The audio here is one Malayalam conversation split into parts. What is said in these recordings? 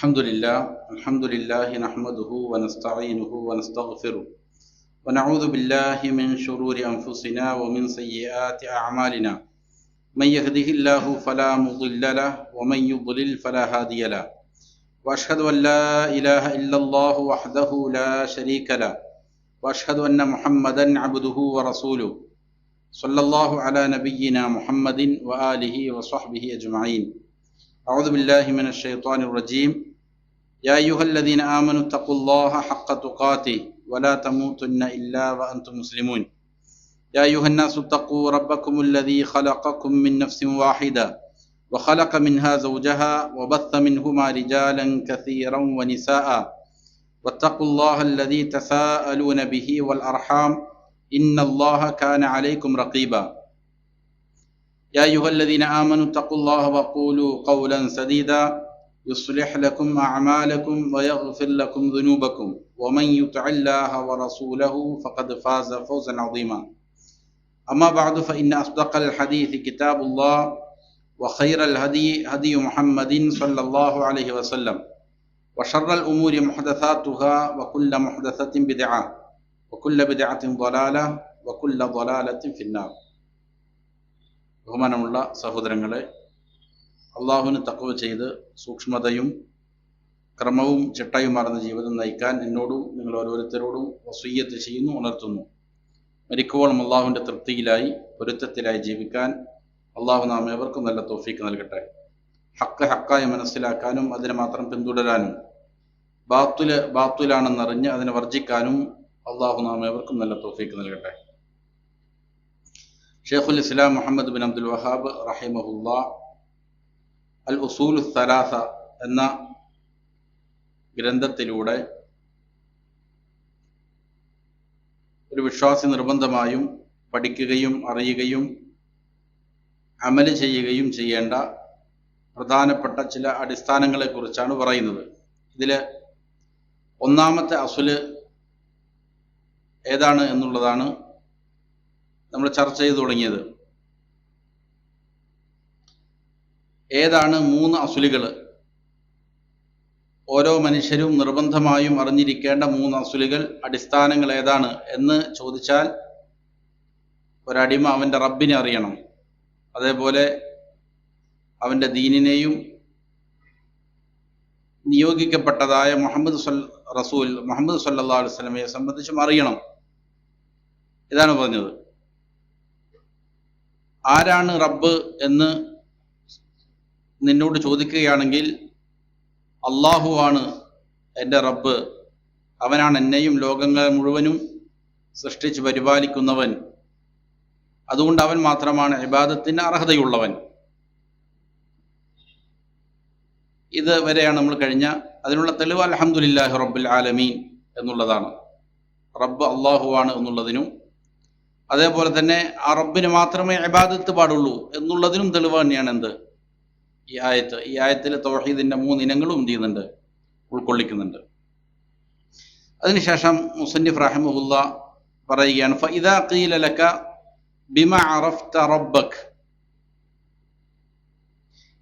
الحمد لله نحمده ونستعينه ونستغفره ونعوذ بالله من شرور أنفسنا ومن سيئات أعمالنا من يهده الله فلا مضل له ومن يضلل فلا هادي له وأشهد أن لا إله إلا الله وحده لا شريك له وأشهد أن محمدا عبده ورسوله صلى الله على نبينا محمد وآله وصحبه أجمعين. أعوذ بالله من الشيطان الرجيم. يا أيها الذين آمنوا اتقوا الله حق تقاته ولا تموتن إلا وأنتم مسلمون. يا أيها الناس اتقوا ربكم الذي خلقكم من نفس واحدة وخلق منها زوجها وبث منهما رجالا كثيرا ونساء واتقوا الله الذي تساءلون به والأرحام إن الله كان عليكم رقيبا. يا أيها الذين آمنوا اتقوا الله وقولوا قولا سديدا يصلح لكم أعمالكم ويغفر لكم ذنوبكم ومن يطع الله ورسوله فقد فاز فوزا عظيما. أما بعد فإن أصدق الحديث كتاب الله وخير الهدي هدي محمد صلى الله عليه وسلم وشر الأمور محدثاتها وكل محدثة بدعة وكل بدعة ضلالة وكل ضلالة في النار. ബഹുമാനമുള്ള സഹോദരങ്ങളെ, അള്ളാഹുവിന് തഖ്വ ചെയ്ത് സൂക്ഷ്മതയും ക്രമവും ചിട്ടയുമാർന്ന ജീവിതം നയിക്കാൻ എന്നോടും നിങ്ങൾ ഓരോരുത്തരോടും വസിയ്യത്ത് ചെയ്യുന്നു, ഉണർത്തുന്നു. മരിക്കുവോളം അള്ളാഹുവിൻ്റെ തൃപ്തിയിലായി പൊരുത്തത്തിലായി ജീവിക്കാൻ അള്ളാഹു നാം ഏവർക്കും നല്ല തൗഫീക്ക് നൽകട്ടെ. ഹക്ക് ഹക്കായി മനസ്സിലാക്കാനും അതിനെ മാത്രം പിന്തുടരാനും ബാത്തുലാണെന്നറിഞ്ഞ് അതിനെ വർജിക്കാനും അള്ളാഹു നാം ഏവർക്കും നല്ല തൗഫീക്ക് നൽകട്ടെ. ഷെയ്ഖുൽ ഇസ്ലാം മുഹമ്മദ് ബിൻ അബ്ദുൽ വഹാബ് റഹിമഹുല്ലാ അൽ ഉസൂൽ സലാസ എന്ന ഗ്രന്ഥത്തിലൂടെ ഒരു വിശ്വാസി നിർബന്ധമായും പഠിക്കുകയും അറിയുകയും അമല് ചെയ്യുകയും ചെയ്യേണ്ട പ്രധാനപ്പെട്ട ചില അടിസ്ഥാനങ്ങളെക്കുറിച്ചാണ് പറയുന്നത്. ഇതിൽ ഒന്നാമത്തെ അസുല് ഏതാണ് എന്നുള്ളതാണ് നമ്മൾ ചർച്ച ചെയ്തു തുടങ്ങിയത്. ഏതാണ് 3 അസുലുകൾ? ഓരോ മനുഷ്യരും നിർബന്ധമായും അറിഞ്ഞിരിക്കേണ്ട 3 അസുലുകൾ, അടിസ്ഥാനങ്ങൾ ഏതാണ് എന്ന് ചോദിച്ചാൽ, ഒരടിമ അവൻ്റെ റബ്ബിനെ അറിയണം, അതേപോലെ അവൻ്റെ ദീനിനെയും നിയോഗിക്കപ്പെട്ടതായ മുഹമ്മദ് സല്ലല്ലാഹു അലൈഹി വസല്ലമയെ സംബന്ധിച്ചും അറിയണം. ഇതാണ് പറഞ്ഞത്. ആരാണ് റബ്ബ് എന്ന് നിന്നോട് ചോദിക്കുകയാണെങ്കിൽ, അള്ളാഹുവാണ് എൻ്റെ റബ്ബ്, അവനാണ് എന്നെയും ലോകങ്ങളെ മുഴുവനും സൃഷ്ടിച്ച് പരിപാലിക്കുന്നവൻ, അതുകൊണ്ട് അവൻ മാത്രമാണ് ഇബാദത്തിന് അർഹതയുള്ളവൻ. ഇത് വരെയാണ് നമ്മൾ കഴിഞ്ഞ. അതിനുള്ള തെളിവ് അൽഹംദുലില്ലാഹി റബ്ബിൽ ആലമീൻ എന്നുള്ളതാണ്. റബ്ബ് അള്ളാഹുവാണ് എന്നുള്ളതിനും അതേപോലെ തന്നെ ആ റബ്ബിന് മാത്രമേ ഇബാദത്ത് പാടുള്ളൂ എന്നുള്ളതിനും തെളിവ് തന്നെയാണ് എന്ത്? ഈ ആയത്ത്. ഈ ആയത്തിൽ തൗഹീദിന്റെ 3 ഇനങ്ങളും എന്ത് ചെയ്യുന്നുണ്ട്? ഉൾക്കൊള്ളിക്കുന്നുണ്ട്. അതിനുശേഷം മുസന്നിഫ് റഹിമഹുല്ലാ പറയുകയാണ്, ഫഇദാ ഖീല ലക ബിമാ അറഫ്ത റബ്ബക്.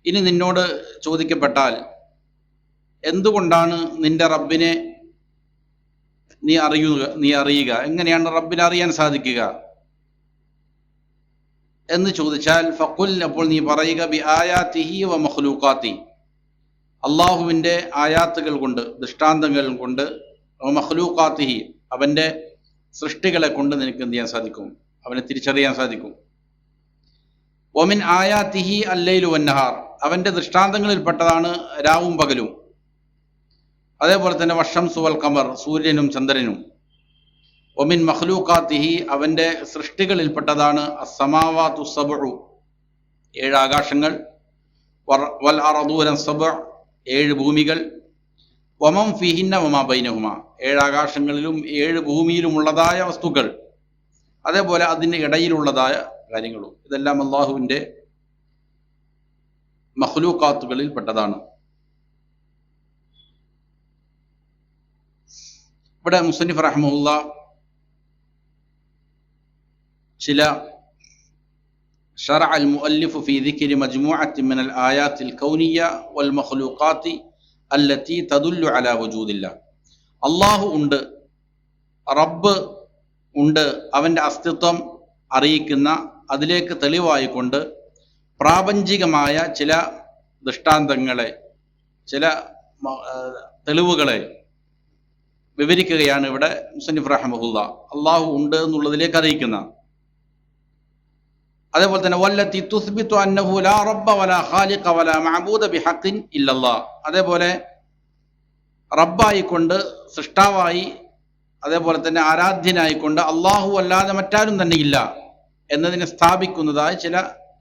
ഇനി നിന്നോട് ചോദിക്കപ്പെട്ടാൽ എന്തുകൊണ്ടാണ് നിന്റെ റബ്ബിനെ നീ അറിയുക, എങ്ങനെയാണ് റബ്ബിനെ അറിയാൻ സാധിക്കുക എന്ന് ചോദിച്ചാൽ, ഫഖുൽ, അപ്പോൾ നീ പറയുക, ബി ആയാതിഹി വ മഖ്ലൂഖാതി, അള്ളാഹുവിൻ്റെ ആയാത്തുകൾ കൊണ്ട്, ദൃഷ്ടാന്തങ്ങൾ കൊണ്ട്, വ മഖ്ലൂഖാതിഹി, അവൻ്റെ സൃഷ്ടികളെ കൊണ്ട് നിനക്ക് എന്ത് ചെയ്യാൻ സാധിക്കും? അവനെ തിരിച്ചറിയാൻ സാധിക്കും. വമിൻ ആയാതിഹി അല്ലൈലു വന്നഹാർ, അവൻ്റെ ദൃഷ്ടാന്തങ്ങളിൽപ്പെട്ടതാണ് രാവും പകലും. അതേപോലെ തന്നെ വശംസു വൽ ഖമർ, സൂര്യനും ചന്ദ്രനും. ഒമിൻ മഖ്ലൂഖാതിഹി, അവൻ്റെ സൃഷ്ടികളിൽപ്പെട്ടതാണ് അസ്സമാവാതു സബ്ഉ, 7 ആകാശങ്ങൾ. വൽ അർദൂന സബ്ഉ, 7 ഭൂമികൾ. വമൻ ഫീഹിന്ന വമാ ബൈനഹുമ, 7 ആകാശങ്ങളിലും 7 ഭൂമിയിലുമുള്ളതായ വസ്തുക്കൾ, അതേപോലെ അതിൻ്റെ ഇടയിലുള്ളതായ കാര്യങ്ങളും. ഇതെല്ലാം അള്ളാഹുവിൻ്റെ മഖ്ലൂഖാത്തുകളിൽ പെട്ടതാണ്. ഇവിടെ മുസന്നിഫ് റഹിമഹുല്ലാ ചില شرع المؤلف في ذكر مجموعة من الآيات الكونية والمخلوقات അല്ലത്തി തദുല്ലു അലാ വജൂദില്ല. അള്ളാഹു ഉണ്ട്, റബ്ബ് ഉണ്ട്, അവൻ്റെ അസ്തിത്വം അറിയിക്കുന്ന, അതിലേക്ക് തെളിവായിക്കൊണ്ട് പ്രാപഞ്ചികമായ ചില ദൃഷ്ടാന്തങ്ങളെ, ചില തെളിവുകളെ വിവരിക്കുകയാണ് ഇവിടെ മുസന്നിഫ് റഹ്മഹുല്ലാ. അള്ളാഹു ഉണ്ട് എന്നുള്ളതിലേക്ക് അറിയിക്കുന്ന. അതേപോലെ തന്നെ വല്ലത്തി തുസ്ബിതു അന്നഹു ലാ റബ്ബ വലാ ഖാലിഖ വലാ മഅബൂദ ബിഹഖിൻ ഇല്ലല്ലാഹ്. അതേപോലെ റബ്ബായിക്കൊണ്ട്, സൃഷ്ടാവായി, അതേപോലെ തന്നെ ആരാധ്യനായിക്കൊണ്ട് അള്ളാഹു അല്ലാതെ മറ്റാരും തന്നെ ഇല്ല എന്നതിനെ സ്ഥാപിക്കുന്നതായ ചില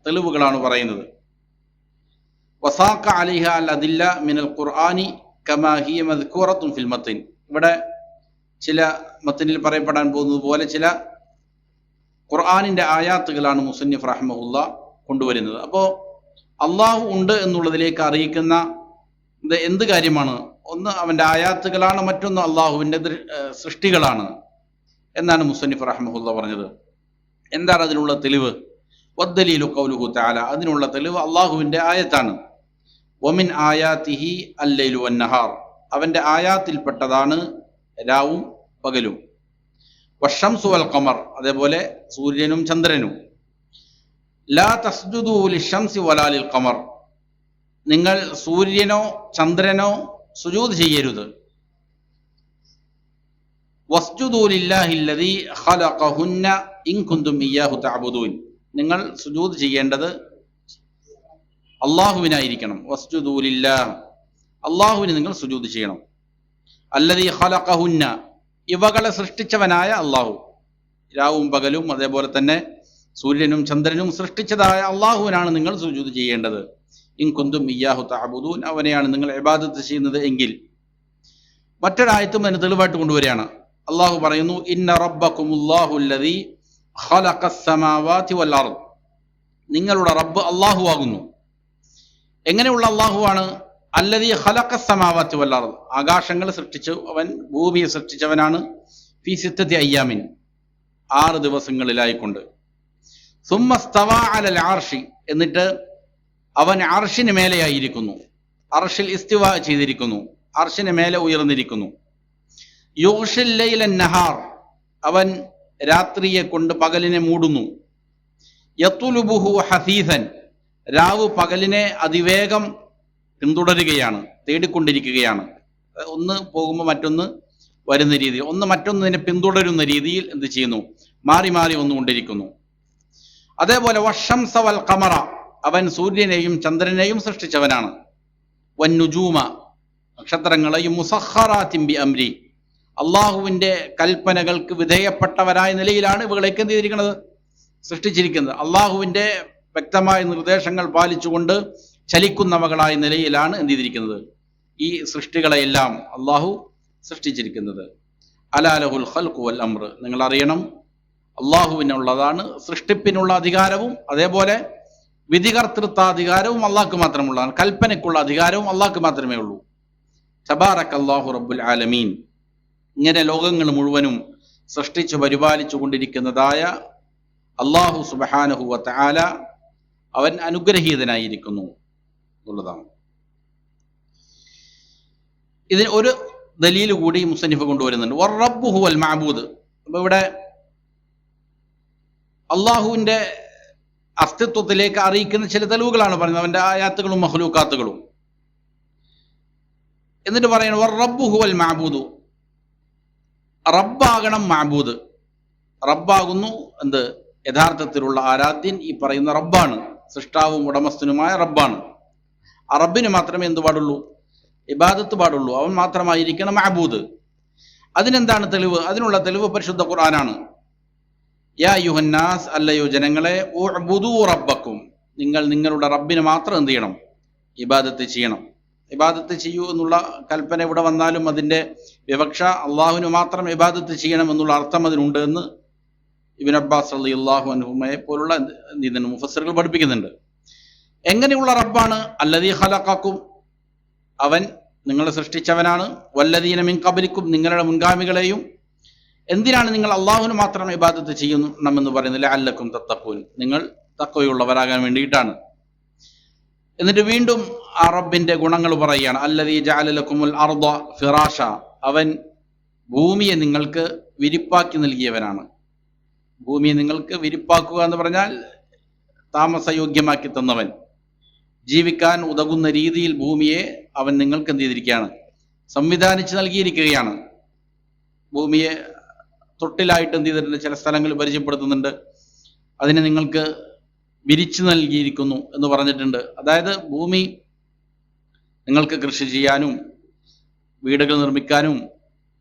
തെളിവുകളാണ് പറയുന്നത്. വസാഖ അലൈഹ അൽ അദില്ല മിനൽ ഖുർആനി കമാ ഹിയ മദ്കൂറത്തുൻ ഫിൽ മത്തിൻ. ഇവിടെ ചില മത്തിനിൽ പറയപ്പെടാൻ പോകുന്നത് പോലെ ചില ഖുർആനിൻ്റെ ആയാത്തുകളാണ് മുസന്നിഫ് റഹ്മഹുല്ലാ കൊണ്ടുവരുന്നത്. അപ്പോൾ അള്ളാഹു ഉണ്ട് എന്നുള്ളതിലേക്ക് അറിയിക്കുന്ന എന്ത് കാര്യമാണ്? ഒന്ന് അവൻ്റെ ആയാത്തുകളാണ്, മറ്റൊന്ന് അള്ളാഹുവിൻ്റെ സൃഷ്ടികളാണ് എന്നാണ് മുസന്നിഫ് റഹ്മഹുല്ലാ പറഞ്ഞത്. എന്താണ് അതിനുള്ള തെളിവ്? വദ്ദലീലു ഖൗലുഹു തആല, അതിനുള്ള തെളിവ് അള്ളാഹുവിൻ്റെ ആയത്താണ്. വമിൻ ആയാതിഹി അല്ലൈലു വന്നഹാർ, അവൻ്റെ ആയാത്തിൽപ്പെട്ടതാണ് രാവും പകലും. വശംസു വൽ ഖമർ, അതേപോലെ സൂര്യനും ചന്ദ്രനും. ലാ തസ്ജുദു ലിശംസി വലാ ലിൽ ഖമർ, നിങ്ങൾ സൂര്യനോ ചന്ദ്രനോ സുജൂദ് ചെയ്യരുത്. വസ്ജുദു ലില്ലാഹി അല്ലദീ ഖലഖഹുന്ന ഇൻ കുന്തും ഇയ്യാഹു തഅബുദൂൻ, നിങ്ങൾ സുജൂദ് ചെയ്യേണ്ടത് അള്ളാഹുവിനായിരിക്കണം. വസ്ജുദു ലില്ലാഹ്, അള്ളാഹുവിന് നിങ്ങൾ സുജൂദ് ചെയ്യണം. അല്ലദീ ഖലഖഹുന്ന, ഇവകളെ സൃഷ്ടിച്ചവനായ അള്ളാഹു, രാവും പകലും അതേപോലെ തന്നെ സൂര്യനും ചന്ദ്രനും സൃഷ്ടിച്ചതായ അള്ളാഹുവിനാണ് നിങ്ങൾ സുജൂദ് ചെയ്യേണ്ടത്. ഇൻ കുന്തും ഇയ്യാഹു തഅബുദൂൻ, അവനെയാണ് നിങ്ങൾ ഇബാദത്ത് ചെയ്യുന്നത് എങ്കിൽ. മറ്റൊരായത്തും അതിന് തെളിവായിട്ട് കൊണ്ടുവരികയാണ്. അള്ളാഹു പറയുന്നു, ഇന്ന റബ്ബക്കുമുല്ലാഹു അല്ലദീ ഖലഖസ് സമാവാതി വൽ അർദ്, നിങ്ങളുടെ റബ്ബ് അള്ളാഹു ആകുന്നു. എങ്ങനെയുള്ള അള്ളാഹുവാണ്? അല്ലദീ ഖലഖസ് സമാവാതി വൽ അർദ്, ആകാശങ്ങൾ സൃഷ്ടിച്ചു, അവൻ ഭൂമിയെ സൃഷ്ടിച്ചവനാണ്. ഫീ സിത്തത്തി അയ്യാമിൻ, 6 ദിവസങ്ങളിലായിക്കൊണ്ട്. സുമ്മ സ്തവാ അലൽ അർശി, എന്നിട്ട് അവൻ അർശിന് മേലെയായിരിക്കുന്നു. അർശിൽ ഇസ്തിവാ ചെയ്തിരിക്കുന്നു, അർശിന് മേലെ ഉയർന്നിരിക്കുന്നു. യുഗ്ഷിൽ ലൈല നഹാർ, അവൻ രാത്രിയെ കൊണ്ട് പകലിനെ മൂടുന്നു. യത്ലുബുഹു ഹസീസൻ, രാവ് പകലിനെ അതിവേഗം പിന്തുടരുകയാണ്, തേടിക്കൊണ്ടിരിക്കുകയാണ്. ഒന്ന് പോകുമ്പോൾ മറ്റൊന്ന് വരുന്ന രീതിയിൽ, ഒന്ന് മറ്റൊന്നിനെ പിന്തുടരുന്ന രീതിയിൽ എന്ത് ചെയ്യുന്നു? മാറി മാറി വന്നുകൊണ്ടിരിക്കുന്നു. അതേപോലെ വശംസ വൽ ഖമറ, അവൻ സൂര്യനെയും ചന്ദ്രനെയും സൃഷ്ടിച്ചവനാണ്. വന്നുജൂമ, നക്ഷത്രങ്ങളെയും. മുസഖറാത്തിൻ ബി അംരി, അള്ളാഹുവിൻ്റെ കൽപ്പനകൾക്ക് വിധേയപ്പെട്ടവരായ നിലയിലാണ് ഇവകളേക്ക് എന്ത് ചെയ്തിരിക്കുന്നത്? സൃഷ്ടിച്ചിരിക്കുന്നത്. അള്ളാഹുവിൻ്റെ വ്യക്തമായ നിർദ്ദേശങ്ങൾ പാലിച്ചുകൊണ്ട് ചലിക്കുന്നവകളായ നിലയിലാണ് എന്ത് ചെയ്തിരിക്കുന്നത്? ഈ സൃഷ്ടികളെയെല്ലാം അള്ളാഹു സൃഷ്ടിച്ചിരിക്കുന്നത്. അലാ ലഹുൽ ഖൽഖു വൽ അംർ, നിങ്ങൾ അറിയണം അള്ളാഹുവിനുള്ളതാണ് സൃഷ്ടിപ്പിനുള്ള അധികാരവും അതേപോലെ വിധികർത്തൃത്വാധികാരവും അള്ളാഹ്ക്ക് മാത്രമുള്ളതാണ്. കൽപ്പനയ്ക്കുള്ള അധികാരവും അള്ളാഹ്ക്ക് മാത്രമേ ഉള്ളൂ. തബാറകല്ലാഹു റബ്ബുൽ ആലമീൻ, ഇങ്ങനെ ലോകങ്ങൾ മുഴുവനും സൃഷ്ടിച്ചു പരിപാലിച്ചു കൊണ്ടിരിക്കുന്നതായ അള്ളാഹു സുബ്ഹാനഹു വ തആല അവൻ അനുഗ്രഹീതനായിരിക്കുന്നു എന്നുള്ളതാണ്. ഇതിന് ഒരു ദലീൽ കൂടി മുസന്നിഫ് കൊണ്ടുവരുന്നുണ്ട്. വറബ്ബു ഹുവൽ മഅബൂദ്. അപ്പോൾ ഇവിടെ അള്ളാഹുവിൻ്റെ അസ്തിത്വത്തിലേക്ക് അറിയിക്കുന്ന ചില തെളിവുകളാണ് പറയുന്നത്, അവൻ്റെ ആയാത്തുകളും മഖ്ലൂക്കാത്തുകളും. എന്നിട്ട് പറയുന്നത് വറബ്ബു ഹുവൽ മഅബൂദു, റബ്ബാകണം മഅബൂദ്, റബ്ബാകുന്നു എന്ത്? യഥാർത്ഥത്തിലുള്ള ആരാധ്യൻ ഈ പറയുന്ന റബ്ബാണ്, സൃഷ്ടാവും ഉടമസ്ഥനുമായ റബ്ബാണ്. ആ റബ്ബിന് മാത്രമേ എന്ത് പാടുള്ളൂ? ഇബാദത്ത് പാടുള്ളൂ, അവൻ മാത്രമായിരിക്കണം മഅബൂദ്. അതിനെന്താണ് തെളിവ്? അതിനുള്ള തെളിവ് പരിശുദ്ധ ഖുർആനാണ്. യാ അയ്യുഹന്നാസ്, അല്ലയോ ജനങ്ങളെ, ഉഅ്ബുദൂ റബ്ബക്കും, നിങ്ങൾ നിങ്ങളുടെ റബ്ബിന് മാത്രം എന്ത് ചെയ്യണം? ഇബാദത്ത് ചെയ്യണം. ഇബാദത്ത് ചെയ്യൂ എന്നുള്ള കൽപ്പന ഇവിടെ വന്നാലും അതിൻ്റെ വിവക്ഷ അള്ളാഹുവിന് മാത്രം ഇബാദത്ത് ചെയ്യണം എന്നുള്ള അർത്ഥം അതിനുണ്ട് എന്ന് ഇബ്നു അബ്ബാസ് റളിയല്ലാഹു അൻഹുമയെ പോലുള്ള മുഫസ്സിറുകൾ പഠിപ്പിക്കുന്നുണ്ട്. എങ്ങനെയുള്ള റബ്ബാണ്? അല്ലദീ ഖലഖക്കും, അവൻ നിങ്ങളെ സൃഷ്ടിച്ചവനാണ്. വല്ലദീന മിൻ ഖബ്ലിക്കും, നിങ്ങളുടെ മുൻഗാമികളെയും. എന്തിനാണ് നിങ്ങൾ അള്ളാഹുവിന് മാത്രം ഇബാദത്ത് ചെയ്യണമെന്ന് പറയുന്നത്? ലഅല്ലക്കും തത്തഖൂൻ, നിങ്ങൾ തഖ്വയുള്ളവരാകാൻ വേണ്ടിയിട്ടാണ്. എന്നിട്ട് വീണ്ടും ആ റബ്ബിന്റെ ഗുണങ്ങൾ പറയുകയാണ്. അല്ലദീ ജഅല ലക്കുമുൽ അർദ ഫിറാഷ, അവൻ ഭൂമിയെ നിങ്ങൾക്ക് വിരിപ്പാക്കി നൽകിയവനാണ്. ഭൂമിയെ നിങ്ങൾക്ക് വിരിപ്പാക്കുക എന്ന് പറഞ്ഞാൽ താമസയോഗ്യമാക്കി തന്നവൻ, ജീവിക്കാൻ ഉതകുന്ന രീതിയിൽ ഭൂമിയെ അവൻ നിങ്ങൾക്ക് എന്ത് ചെയ്തിരിക്കുകയാണ്, സംവിധാനിച്ച് നൽകിയിരിക്കുകയാണ്. ഭൂമിയെ തൊട്ടിലായിട്ട് എന്ത് ചെയ്തിട്ടുണ്ട്, ചില സ്ഥലങ്ങൾ പരിചയപ്പെടുത്തുന്നുണ്ട്. അതിനെ നിങ്ങൾക്ക് വിരിച്ചു നൽകിയിരിക്കുന്നു എന്ന് പറഞ്ഞിട്ടുണ്ട്. അതായത് ഭൂമി നിങ്ങൾക്ക് കൃഷി ചെയ്യാനും വീടുകൾ നിർമ്മിക്കാനും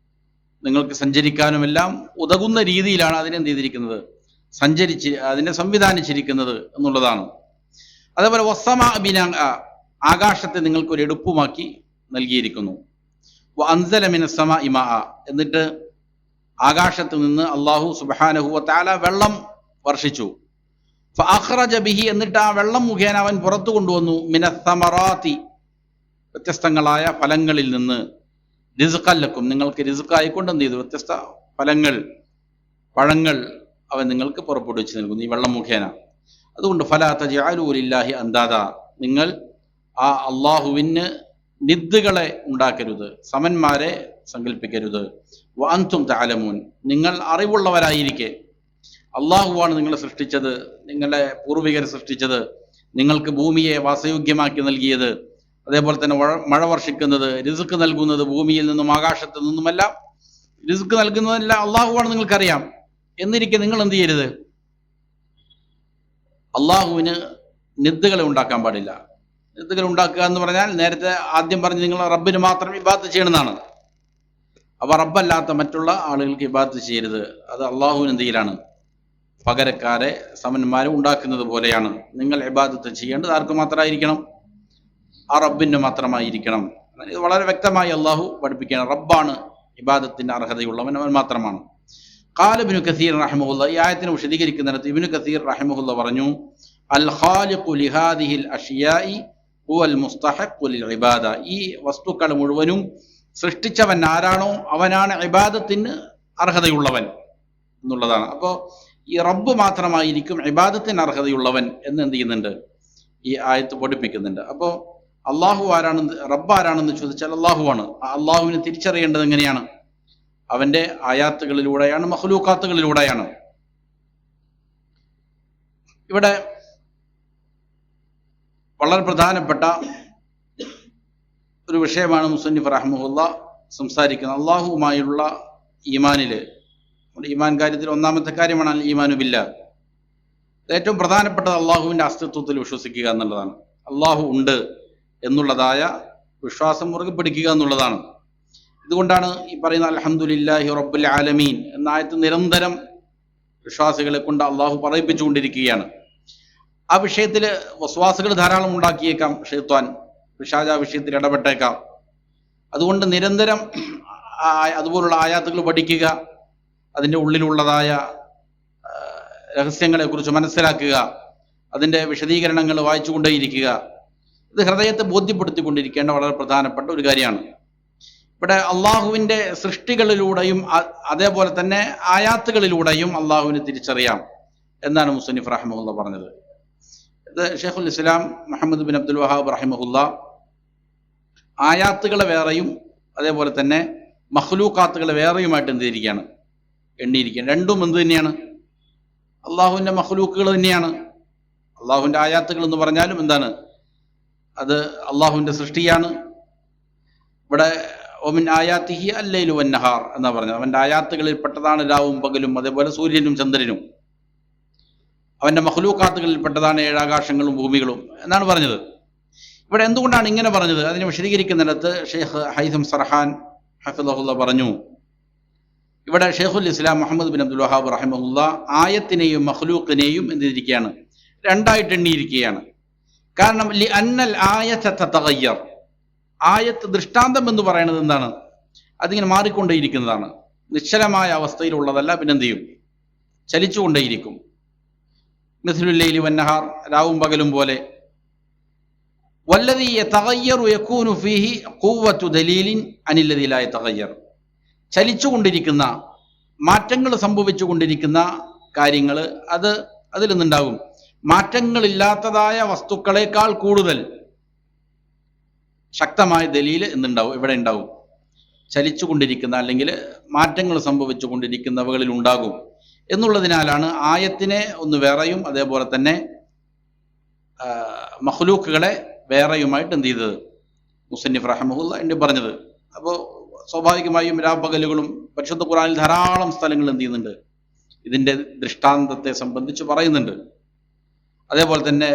നിങ്ങൾക്ക് സഞ്ചരിക്കാനുമെല്ലാം ഉതകുന്ന രീതിയിലാണ് അതിനെന്ത് ചെയ്തിരിക്കുന്നത്, അതിനെ സംവിധാനിച്ചിരിക്കുന്നത് എന്നുള്ളതാണ്. അതേപോലെ വസ്സമാ ബിനാഅ, ആകാശത്തെ നിങ്ങൾക്കൊരു എടുപ്പുമാക്കി നൽകിയിരിക്കുന്നു. വഅൻസല മിനസ് സമാഇ മാഅ, എന്നിട്ട് ആകാശത്ത് നിന്ന് അല്ലാഹു സുബ്ഹാനഹു വ തആല വെള്ളം വർഷിച്ചു. ഫഅഖ്റജ ബിഹി, എന്നിട്ട് ആ വെള്ളം മുഖേന അവൻ പുറത്തു കൊണ്ടുവന്നു മിനസ് സമറാത്തി, വ്യത്യസ്തങ്ങളായ ഫലങ്ങളിൽ നിന്ന്, റിസ്ഖൻ ലക്കും, നിങ്ങൾക്ക് റിസ്ഖായിക്കൊണ്ട് എന്ത് ചെയ്തു, വ്യത്യസ്ത ഫലങ്ങൾ, പഴങ്ങൾ അവൻ നിങ്ങൾക്ക് പുറപ്പെടുവിച്ച് നൽകുന്നു ഈ വെള്ളം മുഖേന. അതുകൊണ്ട് ഫലാ തജ്അലൂ ലില്ലാഹി അന്ദാദ, നിങ്ങൾ ആ അള്ളാഹുവിന് നിദ്ദുകളെ ഉണ്ടാക്കരുത്, സമന്മാരെ സങ്കല്പിക്കരുത്. വഅൻതും തഅലമൂൻ, നിങ്ങൾ അറിവുള്ളവരായിരിക്കെ. അള്ളാഹുവാണ് നിങ്ങളെ സൃഷ്ടിച്ചത്, നിങ്ങളെ പൂർവികരെ സൃഷ്ടിച്ചത്, നിങ്ങൾക്ക് ഭൂമിയെ വാസയോഗ്യമാക്കി നൽകിയത്, അതേപോലെ തന്നെ മഴ വർഷിക്കുന്നത്, റിസ്ക് നൽകുന്നത് ഭൂമിയിൽ നിന്നും ആകാശത്ത് നിന്നുമല്ല, റിസ്ക് നൽകുന്നതല്ല അള്ളാഹുവാണ് നിങ്ങൾക്കറിയാം. എന്നിരിക്കെ നിങ്ങൾ എന്ത് ചെയ്യരുത്, അള്ളാഹുവിന് നിദ്ദുകളെ ഉണ്ടാക്കാൻ പാടില്ല. നിദ്ദുകൾ ഉണ്ടാക്കുക എന്ന് പറഞ്ഞാൽ നേരത്തെ ആദ്യം പറഞ്ഞ് നിങ്ങൾ റബ്ബിന് മാത്രം ഇബാദത്ത് ചെയ്യണമെന്നാണ്. അവ റബ്ബല്ലാത്ത മറ്റുള്ള ആളുകൾക്ക് ഇബാദത്ത് ചെയ്യരുത്. അത് അള്ളാഹുവിന് എന്ത് ചെയ്യലാണ്, പകരക്കാരെ സമന്മാരെ ഉണ്ടാക്കുന്നത് പോലെയാണ്. നിങ്ങൾ ഇബാദത്ത് ചെയ്യേണ്ടത് ആർക്ക് മാത്രമായിരിക്കണം, ആ റബ്ബിന് മാത്രമായിരിക്കണം. ഇത് വളരെ വ്യക്തമായി അള്ളാഹു പഠിപ്പിക്കുകയാണ്. റബ്ബാണ് ഇബാദത്തിന്റെ അർഹതയുള്ളവൻ, അവൻ മാത്രമാണ്. ഖാല ഇബ്നു കസീർ റഹിമഹുല്ലാ, ഈ ആയത്തിനെ വിശദീകരിക്കുന്നിടത്ത് ഇബ്നു കസീർ റഹിമഹുല്ലാ പറഞ്ഞു, അൽ ഖാലിഖു ലിഹാദിഹിൽ അഷ്യാഇ ഹുവൽ മുസ്തഹിഖു ലിൽ ഇബാദ, ഈ വസ്തുക്കൾ മുഴുവനും സൃഷ്ടിച്ചവൻ ആരാണോ അവനാണ് ഇബാദത്തിന് അർഹതയുള്ളവൻ എന്നുള്ളതാണ്. അപ്പോൾ ഈ റബ്ബ് മാത്രമായിരിക്കും ഇബാദത്തിന് അർഹതയുള്ളവൻ എന്ന് എന്ത് ചെയ്യുന്നുണ്ട്, ഈ ആയത്ത് പഠിപ്പിക്കുന്നുണ്ട്. അപ്പോൾ അള്ളാഹു ആരാണെന്ന്, റബ്ബ് ആരാണെന്ന് ചോദിച്ചാൽ അള്ളാഹുവാണ്. ആ അള്ളാഹുവിനെ തിരിച്ചറിയേണ്ടത് എങ്ങനെയാണ്, അവന്റെ ആയാത്തുകളിലൂടെയാണ്, മഖ്ലൂഖാത്തുകളിലൂടെയാണ്. ഇവിടെ വളരെ പ്രധാനപ്പെട്ട ഒരു വിഷയമാണ് മുസന്നിഫ് റഹ്മഹുല്ലാ സംസാരിക്കുന്നത്. അള്ളാഹുവുമായുള്ള ഈമാനില്, ഈമാൻ കാര്യത്തിൽ ഒന്നാമത്തെ കാര്യമാണ് അൽ ഈമാനു ബില്ലാഹ്. ഏറ്റവും പ്രധാനപ്പെട്ടത് അള്ളാഹുവിന്റെ അസ്തിത്വത്തിൽ വിശ്വസിക്കുക എന്നുള്ളതാണ്. അള്ളാഹു ഉണ്ട് എന്നുള്ളതായ വിശ്വാസം മുറുകെ പിടിക്കുക എന്നുള്ളതാണ്. ഇതുകൊണ്ടാണ് ഈ പറയുന്ന അൽഹംദുലില്ലാഹി റബ്ബിൽ ആലമീൻ എന്ന ആയത്ത് നിരന്തരം വിശ്വാസികളെ കൊണ്ട് അള്ളാഹു പറയിപ്പിച്ചുകൊണ്ടിരിക്കുകയാണ്. ആ വിഷയത്തിൽ വസ്വാസുകൾ ധാരാളം ഉണ്ടാക്കിയേക്കാം, ഷൈത്വാൻ പിശാച് ആ വിഷയത്തിൽ ഇടപെട്ടേക്കാം. അതുകൊണ്ട് നിരന്തരം അതുപോലുള്ള ആയാത്തുകൾ പഠിക്കുക, അതിൻ്റെ ഉള്ളിലുള്ളതായ രഹസ്യങ്ങളെക്കുറിച്ച് മനസ്സിലാക്കുക, അതിൻ്റെ വിശദീകരണങ്ങൾ വായിച്ചുകൊണ്ടേയിരിക്കുക. ഇത് ഹൃദയത്തെ ബോധ്യപ്പെടുത്തിക്കൊണ്ടിരിക്കേണ്ട വളരെ പ്രധാനപ്പെട്ട ഒരു കാര്യമാണ്. ഇവിടെ അള്ളാഹുവിൻ്റെ സൃഷ്ടികളിലൂടെയും അതേപോലെ തന്നെ ആയാത്തുകളിലൂടെയും അള്ളാഹുവിനെ തിരിച്ചറിയാം എന്നാണ് മുസന്നിഫ് റഹിമഹുല്ലാ പറഞ്ഞത്. ഇത് ഷെയ്ഖുൽ ഇസ്ലാം മുഹമ്മദ് ബിൻ അബ്ദുൽ വഹാബ് റഹിമഹുല്ലാ ആയാത്തുകളെ വേറെയും അതേപോലെ തന്നെ മഖ്ലൂഖാത്തുകളെ വേറെയുമായിട്ട് എന്ത് ചെയ്തിരിക്കുകയാണ്, എണ്ണിയിരിക്കുകയാണ്. രണ്ടും എന്ത് തന്നെയാണ്, അള്ളാഹുവിൻ്റെ മഖ്ലൂക്കുകൾ തന്നെയാണ്. അള്ളാഹുവിൻ്റെ ആയാത്തുകൾ എന്ന് പറഞ്ഞാലും എന്താണ്, അത് അള്ളാഹുവിൻ്റെ സൃഷ്ടിയാണ്. ഇവിടെ ഒമിൻ ആയാത്തിഹി അല്ലൈലു വന്നഹാർ എന്നാ പറഞ്ഞത്. അവൻ്റെ ആയാത്തുകളിൽ പെട്ടതാണ് രാവും പകലും, അതേപോലെ സൂര്യനും ചന്ദ്രനും. അവൻ്റെ മഖ്ലൂഖാത്തുകളിൽ പെട്ടതാണ് ഏഴാകാശങ്ങളും ഭൂമികളും എന്നാണ് പറഞ്ഞത്. ഇവിടെ എന്തുകൊണ്ടാണ് ഇങ്ങനെ പറഞ്ഞത്, അതിനെ വിശദീകരിക്കുന്നിടത്ത് ഷെയ്ഖ് ഹൈസം സർഹാൻ ഹഫിളഹുല്ലാ പറഞ്ഞു, ഇവിടെ ഷെയ്ഖുൽ ഇസ്ലാം മുഹമ്മദ് ബിൻ അബ്ദുൽ വഹാബ് റഹിമഹുല്ലാ ആയത്തിനെയും മഖ്ലൂഖിനെയും എന്ത് ചെയ്തിരിക്കുകയാണ്, രണ്ടായിട്ട് എണ്ണിയിരിക്കുകയാണ്. കാരണം ലി അന്നൽ ആയത്ത് തതഗയ്യർ, ആയത്ത് ദൃഷ്ടാന്തം എന്ന് പറയുന്നത് എന്താണ്, അതിങ്ങനെ മാറിക്കൊണ്ടേയിരിക്കുന്നതാണ്. നിശ്ചലമായ അവസ്ഥയിലുള്ളതല്ല, പിന്നെന്ത് ചെയ്യും, ചലിച്ചുകൊണ്ടേയിരിക്കും. മിസ്ലുൽ ലൈലി വന്നഹാർ, രാവും പകലും പോലെ. വല്ലദീ യതഗയ്യറു യകൂനു ഫീഹി ഖുവ്വത്തു ദലീലിൻ അനില്ലദീ ലാ യതഗയ്യർ, ചലിച്ചുകൊണ്ടിരിക്കുന്ന, മാറ്റങ്ങൾ സംഭവിച്ചുകൊണ്ടിരിക്കുന്ന കാര്യങ്ങൾ, അതിൽ നിന്നുണ്ടാകും മാറ്റങ്ങളില്ലാത്തതായ വസ്തുക്കളെക്കാൾ കൂടുതൽ ശക്തമായ ദലീൽ എന്നുണ്ടാവും, ഇവിടെ ഉണ്ടാവും. ചലിച്ചു കൊണ്ടിരിക്കുന്ന അല്ലെങ്കിൽ മാറ്റങ്ങൾ സംഭവിച്ചു കൊണ്ടിരിക്കുന്നവകളിൽ ഉണ്ടാകും എന്നുള്ളതിനാലാണ് ആയത്തിനെ ഒന്ന് വേറെയും അതേപോലെ തന്നെ മഖ്ലൂക്കുകളെ വേറെയുമായിട്ട് എന്ത് ചെയ്തത് മുസന്നിഫ് റഹ്മഹുല്ല എന്ന് പറഞ്ഞത്. അപ്പോൾ സ്വാഭാവികമായും രാപ്പകലുകളും പരിശുദ്ധ ഖുർആനിൽ ധാരാളം സ്ഥലങ്ങൾ എന്ത് ചെയ്യുന്നുണ്ട്, ഇതിൻ്റെ ദൃഷ്ടാന്തത്തെ സംബന്ധിച്ച് പറയുന്നുണ്ട്. അതേപോലെ തന്നെ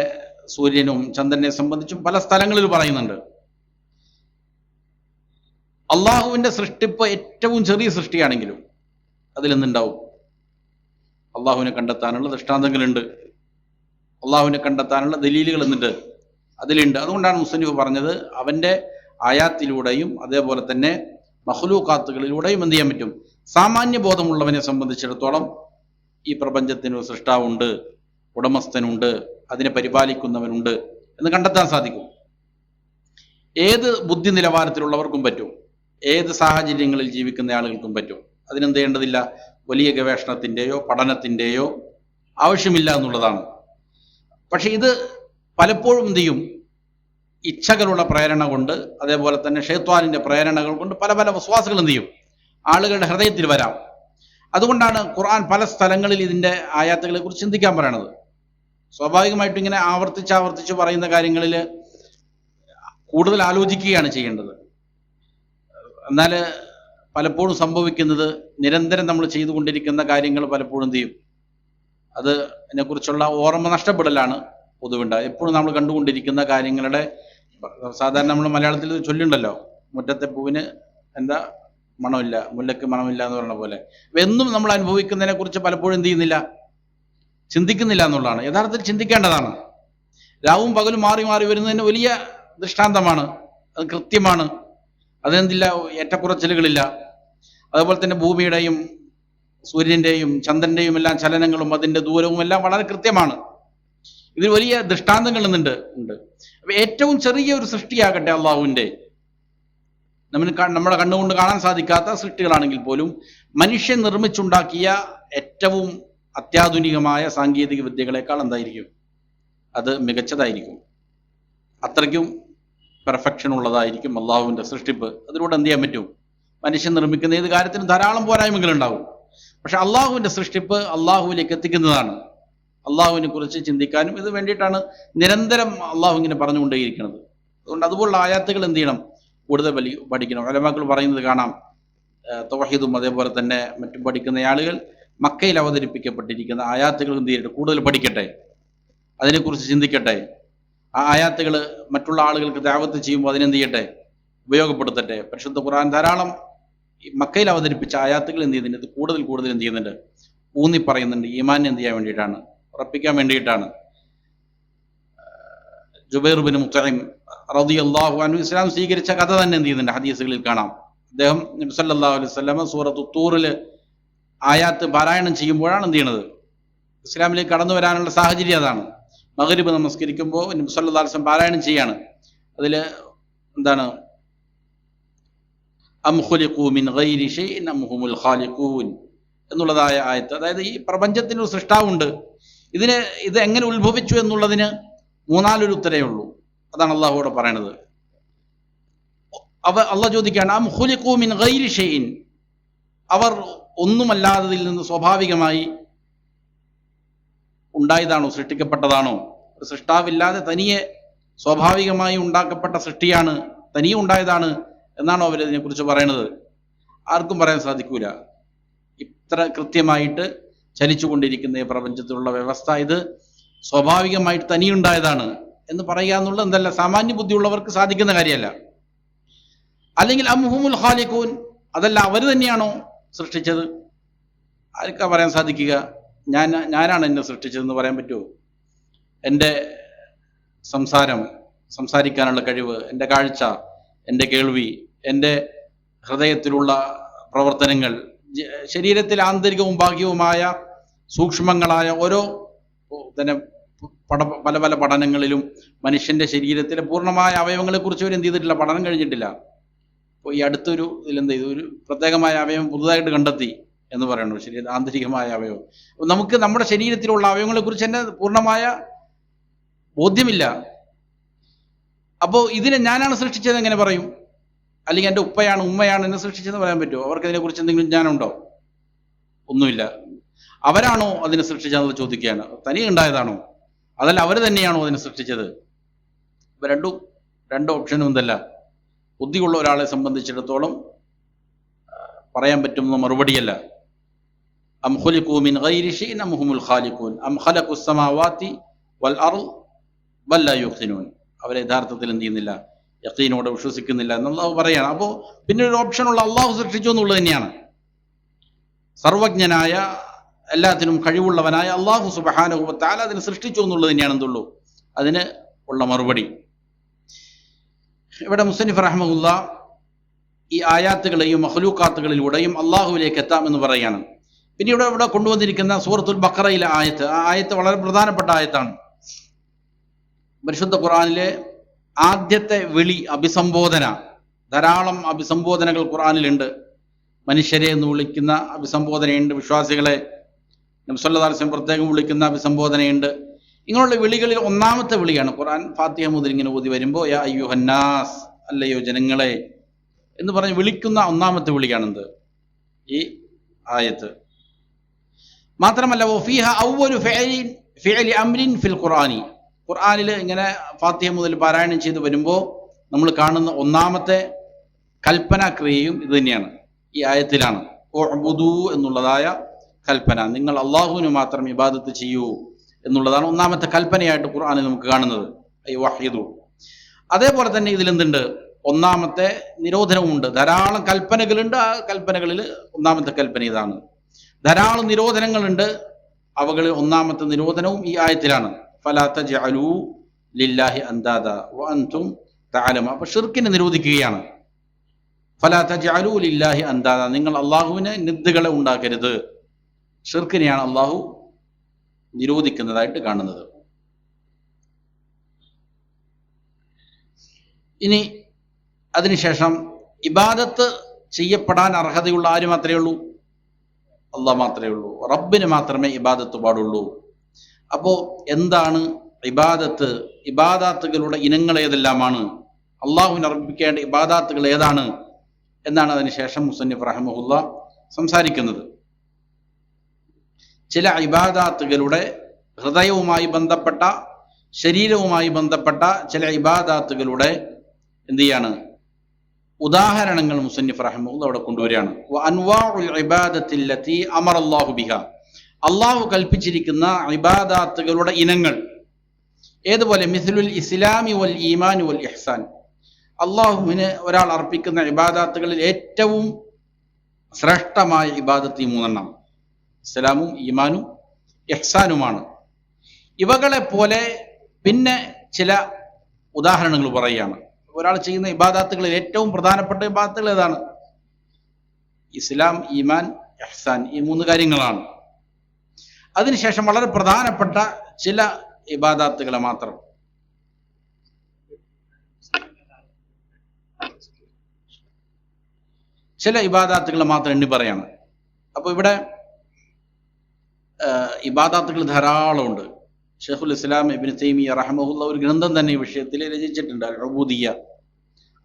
സൂര്യനും ചന്ദ്രനെ സംബന്ധിച്ചും പല സ്ഥലങ്ങളിൽ പറയുന്നുണ്ട്. അള്ളാഹുവിൻ്റെ സൃഷ്ടിപ്പ് ഏറ്റവും ചെറിയ സൃഷ്ടിയാണെങ്കിലും അതിലെന്തുണ്ടാവും, അള്ളാഹുവിനെ കണ്ടെത്താനുള്ള ദൃഷ്ടാന്തങ്ങളുണ്ട്, അള്ളാഹുവിനെ കണ്ടെത്താനുള്ള ദലീലുകൾ എന്നിട്ട് അതിലുണ്ട്. അതുകൊണ്ടാണ് മുസ്ലിം പറഞ്ഞത് അവൻ്റെ ആയാത്തിലൂടെയും അതേപോലെ തന്നെ മഖ്ലൂഖാത്തുകളിലൂടെയും എന്ത് ചെയ്യാൻ പറ്റും, സാമാന്യ ബോധമുള്ളവനെ സംബന്ധിച്ചിടത്തോളം ഈ പ്രപഞ്ചത്തിന് ഒരു സൃഷ്ടാവുണ്ട്, ഉടമസ്ഥനുണ്ട്, അതിനെ പരിപാലിക്കുന്നവനുണ്ട് എന്ന് കണ്ടെത്താൻ സാധിക്കും. ഏത് ബുദ്ധി നിലവാരത്തിലുള്ളവർക്കും പറ്റും, ഏത് സാഹചര്യങ്ങളിൽ ജീവിക്കുന്ന ആളുകൾക്കും പറ്റും. അതിനെന്ത് ചെയ്യേണ്ടതില്ല, വലിയ ഗവേഷണത്തിൻ്റെയോ പഠനത്തിൻ്റെയോ ആവശ്യമില്ല എന്നുള്ളതാണ്. പക്ഷെ ഇത് പലപ്പോഴും എന്ത് ചെയ്യും, ഇച്ഛകളുടെ പ്രേരണ കൊണ്ട് അതേപോലെ തന്നെ ഷൈത്വാനിൻ്റെ പ്രേരണകൾ കൊണ്ട് പല പല വിശ്വാസങ്ങൾ എന്ത് ചെയ്യും ആളുകളുടെ ഹൃദയത്തിൽ വരാം. അതുകൊണ്ടാണ് ഖുർആൻ പല സ്ഥലങ്ങളിൽ ഇതിൻ്റെ ആയാത്തുകളെ കുറിച്ച് ചിന്തിക്കാൻ പറയണത്. സ്വാഭാവികമായിട്ടും ഇങ്ങനെ ആവർത്തിച്ച് പറയുന്ന കാര്യങ്ങളിൽ കൂടുതൽ ആലോചിക്കുകയാണ് ചെയ്യേണ്ടത്. എന്നാൽ പലപ്പോഴും സംഭവിക്കുന്നത് നിരന്തരം നമ്മൾ ചെയ്തുകൊണ്ടിരിക്കുന്ന കാര്യങ്ങൾ പലപ്പോഴും എന്ത് ചെയ്യും, അത് അതിനെക്കുറിച്ചുള്ള ഓർമ്മ നഷ്ടപ്പെടലാണ് പൊതുവുണ്ടാകുക. എപ്പോഴും നമ്മൾ കണ്ടുകൊണ്ടിരിക്കുന്ന കാര്യങ്ങളുടെ സാധാരണ നമ്മൾ മലയാളത്തിൽ ചൊല്ലുണ്ടല്ലോ, മുറ്റത്തെ പൂവിന് എന്താ മണമില്ല, മുല്ലക്ക് മണമില്ല എന്ന് പറയുന്ന പോലെ എന്നും നമ്മൾ അനുഭവിക്കുന്നതിനെ കുറിച്ച് പലപ്പോഴും എന്ത് ചെയ്യുന്നില്ല, ചിന്തിക്കുന്നില്ല എന്നുള്ളതാണ്. യഥാർത്ഥത്തിൽ ചിന്തിക്കേണ്ടതാണ്. രാവും പകലും മാറി മാറി വരുന്നതിന് വലിയ ദൃഷ്ടാന്തമാണ്, അത് കൃത്യമാണ്, അതെന്തില്ല ഏറ്റക്കുറച്ചിലുകളില്ല. അതുപോലെ തന്നെ ഭൂമിയുടെയും സൂര്യൻ്റെയും ചന്ദ്രൻ്റെയും എല്ലാം ചലനങ്ങളും അതിൻ്റെ ദൂരവും എല്ലാം വളരെ കൃത്യമാണ്. ഇതിൽ വലിയ ദൃഷ്ടാന്തങ്ങൾ ഉണ്ട്. അപ്പൊ ഏറ്റവും ചെറിയ ഒരു സൃഷ്ടിയാകട്ടെ അള്ളാഹുവിൻ്റെ, നമ്മുടെ കണ്ണുകൊണ്ട് കാണാൻ സാധിക്കാത്ത സൃഷ്ടികളാണെങ്കിൽ പോലും മനുഷ്യൻ നിർമ്മിച്ചുണ്ടാക്കിയ ഏറ്റവും അത്യാധുനികമായ സാങ്കേതിക വിദ്യകളെക്കാൾ എന്തായിരിക്കും, അത് മികച്ചതായിരിക്കും. അത്രയ്ക്കും പെർഫെക്ഷൻ ഉള്ളതായിരിക്കും അള്ളാഹുവിൻ്റെ സൃഷ്ടിപ്പ്. അതിലൂടെ എന്ത് ചെയ്യാൻ പറ്റും, മനുഷ്യൻ നിർമ്മിക്കുന്ന ഏത് കാര്യത്തിനും ധാരാളം പോരായ്മകളുണ്ടാവും. പക്ഷെ അള്ളാഹുവിൻ്റെ സൃഷ്ടിപ്പ് അള്ളാഹുവിലേക്ക് എത്തിക്കുന്നതാണ്. അള്ളാഹുവിനെ കുറിച്ച് ചിന്തിക്കാനും ഇത് വേണ്ടിയിട്ടാണ് നിരന്തരം അള്ളാഹു ഇങ്ങനെ പറഞ്ഞുകൊണ്ടേയിരിക്കുന്നത്. അതുകൊണ്ട് അതുപോലുള്ള ആയാത്തുകൾ എന്ത് ചെയ്യണം, കൂടുതൽ പഠിക്കണം. ഉലമാക്കൾ പറയുന്നത് കാണാം, തൗഹീദും അതേപോലെ തന്നെ മറ്റും പഠിക്കുന്ന ആളുകൾ മക്കയിൽ അവതരിപ്പിക്കപ്പെട്ടിരിക്കുന്ന ആയാത്തുകൾ എന്ത് ചെയ്യട്ടെ, കൂടുതൽ പഠിക്കട്ടെ, അതിനെക്കുറിച്ച് ചിന്തിക്കട്ടെ. ആ ആയാത്തുകൾ മറ്റുള്ള ആളുകൾക്ക് ദഅവത്ത് ചെയ്യുമ്പോൾ അതിനെന്ത് ചെയ്യട്ടെ, ഉപയോഗപ്പെടുത്തട്ടെ. പരിശുദ്ധ ഖുർആൻ ധാരാളം മക്കയിൽ അവതരിപ്പിച്ച ആയാത്തുകൾ എന്ത് ചെയ്യുന്നുണ്ട്, ഇത് കൂടുതൽ എന്ത് ചെയ്യുന്നുണ്ട്, ഊന്നി പറയുന്നുണ്ട്. ഈമാൻ എന്ത് ചെയ്യാൻ വേണ്ടിയിട്ടാണ്, ഉറപ്പിക്കാൻ വേണ്ടിയിട്ടാണ്. ജുബൈർ ബിൻ മുത്ഇം റളിയല്ലാഹു അൻഹു ഇസ്ലാം സ്വീകരിച്ച കഥ തന്നെ എന്ത് ചെയ്യുന്നുണ്ട്, ഹദീസുകളിൽ കാണാം. അദ്ദേഹം നബി സല്ലല്ലാഹു അലൈഹി വസല്ലം സൂറത്തു തൂറിൽ ആയാത്ത് പാരായണം ചെയ്യുമ്പോഴാണ് എന്ത് ചെയ്യണത്, ഇസ്ലാമിലേക്ക് കടന്നു വരാനുള്ള സാഹചര്യം അതാണ്. മഗ്രിബ് നമസ്കരിക്കുമ്പോൾ നബി സല്ലല്ലാഹു അലൈഹി വസല്ലം പാരായണം ചെയ്യാണ്. അതിൽ എന്താണ്, അം ഖുലിഖൂ മിൻ ഗൈരി ഷൈഇൻ അം ഹുമുൽ ഖാലിഖൂൻ എന്നുള്ളതായ ആയത്ത്. അതായത് ഈ പ്രപഞ്ചത്തിന് ഒരു സൃഷ്ടാവുണ്ട്, ഇത് എങ്ങനെ ഉത്ഭവിച്ചു എന്നുള്ളതിന് മൂന്നാലൊരു ഉത്തരേ ഉള്ളൂ. അതാണ് അള്ളാഹുവിടെ പറയണത്. അള്ളാഹ് ചോദിക്കുകയാണ്, അം ഖുലിഖൂ മിൻ ഗൈരി ഷൈഇൻ, അവർ ഒന്നുമല്ലാത്തതിൽ നിന്ന് സ്വാഭാവികമായി ഉണ്ടായതാണോ, സൃഷ്ടിക്കപ്പെട്ടതാണോ? ഒരു സൃഷ്ടാവില്ലാതെ തനിയെ സ്വാഭാവികമായി ഉണ്ടാക്കപ്പെട്ട സൃഷ്ടിയാണ്, തനിയെ ഉണ്ടായതാണ് എന്നാണോ അവരതിനെക്കുറിച്ച് പറയണത്? ആർക്കും പറയാൻ സാധിക്കൂല. ഇത്ര കൃത്യമായിട്ട് ചലിച്ചുകൊണ്ടിരിക്കുന്ന ഈ പ്രപഞ്ചത്തിലുള്ള വ്യവസ്ഥ ഇത് സ്വാഭാവികമായിട്ട് തനിയുണ്ടായതാണ് എന്ന് പറയുക എന്നുള്ളത് എന്തല്ല, സാമാന്യ ബുദ്ധിയുള്ളവർക്ക് സാധിക്കുന്ന കാര്യമല്ല. അല്ലെങ്കിൽ അംഹുമുൽ ഖാലിഖൂൻ, അതല്ല അവർ തന്നെയാണോ സൃഷ്ടിച്ചത്? ആർക്കാ പറയാൻ സാധിക്കുക? ഞാനാണ് എന്നെ സൃഷ്ടിച്ചതെന്ന് പറയാൻ പറ്റുമോ? എൻ്റെ സംസാരിക്കാനുള്ള കഴിവ്, എൻ്റെ കാഴ്ച, എൻ്റെ കേൾവി, എൻ്റെ ഹൃദയത്തിലുള്ള പ്രവർത്തനങ്ങൾ, ശരീരത്തിൽ ആന്തരികവും ബാഹ്യവുമായ സൂക്ഷ്മങ്ങളായ ഓരോ തന്നെ പല പല പഠനങ്ങളിലും മനുഷ്യൻ്റെ ശരീരത്തിലെ പൂർണ്ണമായ അവയവങ്ങളെക്കുറിച്ച് അവർ എന്ത് ചെയ്തിട്ടില്ല, പഠനം കഴിഞ്ഞിട്ടില്ല. അപ്പോൾ ഈ അടുത്തൊരു ഇതിലെന്ത് ചെയ്തു, ഒരു പ്രത്യേകമായ അവയവം പുതുതായിട്ട് കണ്ടെത്തി എന്ന് പറയണു, ശരീര ആന്തരികമായ അവയവം. അപ്പോൾ നമുക്ക് നമ്മുടെ ശരീരത്തിലുള്ള അവയവങ്ങളെക്കുറിച്ച് തന്നെ പൂർണ്ണമായ ബോധ്യമില്ല. അപ്പോൾ ഇതിനെ ഞാനാണ് സൃഷ്ടിച്ചത് എങ്ങനെ പറയും? അല്ലെങ്കിൽ എൻ്റെ ഉപ്പയാണ് ഉമ്മയാണ് എന്നെ സൃഷ്ടിച്ചതെന്ന് പറയാൻ പറ്റുമോ? അവർക്ക് ഇതിനെക്കുറിച്ച് എന്തെങ്കിലും ജ്ഞാനമുണ്ടോ? ഒന്നുമില്ല. അവരാണോ അതിനെ സൃഷ്ടിച്ചതെന്ന് ചോദിക്കുകയാണ്. തനിയെ ഉണ്ടായതാണോ, അതല്ല അവർ തന്നെയാണോ അതിനെ സൃഷ്ടിച്ചത്? ഇപ്പം രണ്ട് ഓപ്ഷനും എന്തല്ല, ബുദ്ധിയുള്ള ഒരാളെ സംബന്ധിച്ചിടത്തോളം പറയാൻ പറ്റുന്ന മറുപടിയല്ല. അം ഖുലിഖൂ മിൻ ഗൈരി ഷൈഇൻ അം ഹുമുൽ ഖാലിഖൂൻ അം ഖലഖുസ് സമാവാതി വൽ അർദ് ബൽ ലാ യുഖിനൂൻ. അവരെ യഥാർത്ഥത്തിൽ എന്ത് ചെയ്യുന്നില്ല, യഖീനോടെ വിശ്വസിക്കുന്നില്ല എന്ന് അള്ളാഹു പറയാണ്. അപ്പോൾ പിന്നെ ഒരു ഓപ്ഷനുള്ള അള്ളാഹു സൃഷ്ടിച്ചു എന്നുള്ളത് തന്നെയാണ്. സർവജ്ഞനായ എല്ലാത്തിനും കഴിവുള്ളവനായ അള്ളാഹു സുബ്ഹാനഹു വ തആല അതിനെ സൃഷ്ടിച്ചു എന്നുള്ളത് തന്നെയാണ് എന്തുള്ളൂ അതിന് ഉള്ള മറുപടി. ഇവിടെ മുസന്നിഫ് റഹ്മഹുല്ലാ ഈ ആയാത്തുകളെയും മഖ്ലൂഖാത്തുകളിലൂടെയും അള്ളാഹുവിലേക്ക് എത്താമെന്ന് പറയുകയാണ്. പിന്നെ ഇവിടെ കൊണ്ടുവന്നിരിക്കുന്ന സൂറത്തുൽ ബഖറയിലെ ആയത്ത്, ആ ആയത്ത് വളരെ പ്രധാനപ്പെട്ട ആയത്താണ്. പരിശുദ്ധ ഖുർആനിലെ ആദ്യത്തെ വിളി, അഭിസംബോധന, ധാരാളം അഭിസംബോധനകൾ ഖുർആനിലുണ്ട്. മനുഷ്യരെ എന്ന് വിളിക്കുന്ന അഭിസംബോധനയുണ്ട്, വിശ്വാസികളെ നബി സല്ലല്ലാഹു അലൈഹി വസല്ലം പ്രത്യേകം വിളിക്കുന്ന അഭിസംബോധനയുണ്ട്. ഇങ്ങനെയുള്ള വിളികളിൽ ഒന്നാമത്തെ വിളിയാണ് ഖുർആൻ ഫാത്തിഹ മുതൽ ഇങ്ങനെ ഓതി വരുമ്പോൾ യാ അയ്യുഹന്നാസ്, അല്ലയോ ജനങ്ങളെ എന്ന് പറഞ്ഞ് വിളിക്കുന്ന ഒന്നാമത്തെ വിളിയാണെന്ത് ഈ ആയത്ത്. മാത്രമല്ല വഫീഹ അവ്വലു ഫിഅലി അംരിൻ ഫിൽ ഖുർആനി, ഖുർആനിൽ ഇങ്ങനെ ഫാത്തിഹ മുതൽ പാരായണം ചെയ്ത് വരുമ്പോൾ നമ്മൾ കാണുന്ന ഒന്നാമത്തെ കൽപ്പനാക്രിയയും ഇത് തന്നെയാണ്, ഈ ആയത്തിലാണ്. ഉഅ്ബുദൂ എന്നുള്ളതായ കൽപ്പന, നിങ്ങൾ അള്ളാഹുവിന് മാത്രം ഇബാദത്ത് ചെയ്യൂ എന്നുള്ളതാണ് ഒന്നാമത്തെ കൽപ്പനയായിട്ട് ഖുർആനിൽ നമുക്ക് കാണുന്നത്. ഐ വഹീദു. അതേപോലെ തന്നെ ഇതിലെന്തുണ്ട്, ഒന്നാമത്തെ നിരോധനവുമുണ്ട്. ധാരാളം കൽപ്പനകളുണ്ട്, ആ കൽപ്പനകളിൽ ഒന്നാമത്തെ കൽപ്പന ഇതാണ്. ധാരാളം നിരോധനങ്ങളുണ്ട്, അവകളിൽ ഒന്നാമത്തെ നിരോധനവും ഈ ആയത്തിലാണ്. ഫലാ തജ്അലൂ ലില്ലാഹി അൻദാദ വഅൻതും തഅലമൂൻ. അപ്പോൾ ഷിർക്കിനെ നിരോധിക്കുകയാണ്. ഫലാ തജ്അലൂ ലില്ലാഹി അൻദാദ, നിങ്ങൾ അള്ളാഹുവിന് നിദ്ദുകളെ ഉണ്ടാക്കരുത്. ഷിർക്കിനെയാണ് അള്ളാഹു നിരോധിക്കുന്നതായിട്ട് കാണുന്നത്. ഇനി അതിനുശേഷം ഇബാദത്ത് ചെയ്യപ്പെടാൻ അർഹതയുള്ള ആര് മാത്രമേ ഉള്ളൂ? അള്ളാഹ് മാത്രമേ ഉള്ളൂ. റബ്ബിന് മാത്രമേ ഇബാദത്ത് പാടുള്ളൂ. അപ്പോൾ എന്താണ് ഇബാദത്ത്? ഇബാദാത്തുകളുടെ ഇനങ്ങൾ ഏതെല്ലാമാണ്? അള്ളാഹുവിനെ അർപ്പിക്കേണ്ട ഇബാദാത്തുകൾ ഏതാണ് എന്നാണ് അതിനുശേഷം മുസന്നിഫ് റഹ്മഹുല്ലാ സംസാരിക്കുന്നത്. ചില ഇബാദാത്തുകളുടെ ഹൃദയവുമായി ബന്ധപ്പെട്ട, ശരീരവുമായി ബന്ധപ്പെട്ട ചില ഇബാദാത്തുകളുടെ എന്ത് ചെയ്യാണ് ഉദാഹരണങ്ങൾ മുസന്നിഫ് റഹ്മഹുല്ലാ അവിടെ കൊണ്ടുവരികയാണ്. അൻവാഉൽ ഇബാദത്തില്ലത്തി അമറല്ലാഹു ബിഹാ, അള്ളാഹു കൽപ്പിച്ചിരിക്കുന്ന ഇബാദാത്തുകളുടെ ഇനങ്ങൾ ഏതുപോലെ? മിസ്ലുൽ ഇസ്ലാമി വൽ ഈമാൻ വൽ ഇഹ്സാൻ, അള്ളാഹുവിന് ഒരാൾ അർപ്പിക്കുന്ന ഇബാദാത്തുകളിൽ ഏറ്റവും ശ്രേഷ്ഠമായ ഇബാദത്ത് ഈ മൂന്നെണ്ണം, ഇസ്ലാമും ഈമാനും ഇഹ്സാനുമാണ്. ഇവകളെ പോലെ പിന്നെ ചില ഉദാഹരണങ്ങൾ പറയുകയാണ്. ഒരാൾ ചെയ്യുന്ന ഇബാദാത്തുകളിൽ ഏറ്റവും പ്രധാനപ്പെട്ട ഇബാദത്തുകൾ ഏതാണ്? ഇസ്ലാം, ഈമാൻ, ഇഹ്സാൻ, ഈ മൂന്ന് കാര്യങ്ങളാണ്. അതിനുശേഷം വളരെ പ്രധാനപ്പെട്ട ചില ഇബാദാത്തുകളെ മാത്രം, ചില ഇബാദാത്തുകളെ മാത്രം എണ്ണി പറയാണ്. അപ്പോൾ ഇവിടെ ഇബാദാത്തുകൾ ധാരാളമുണ്ട്. ഷെയ്ഖുൽ ഇസ്ലാം ഇബ്നു തൈമിയ്യ റഹ്മഹുല്ല ഒരു ഗ്രന്ഥം തന്നെ ഈ വിഷയത്തിൽ രചിച്ചിട്ടുണ്ട്, അൽ ഉബൂദിയ്യ.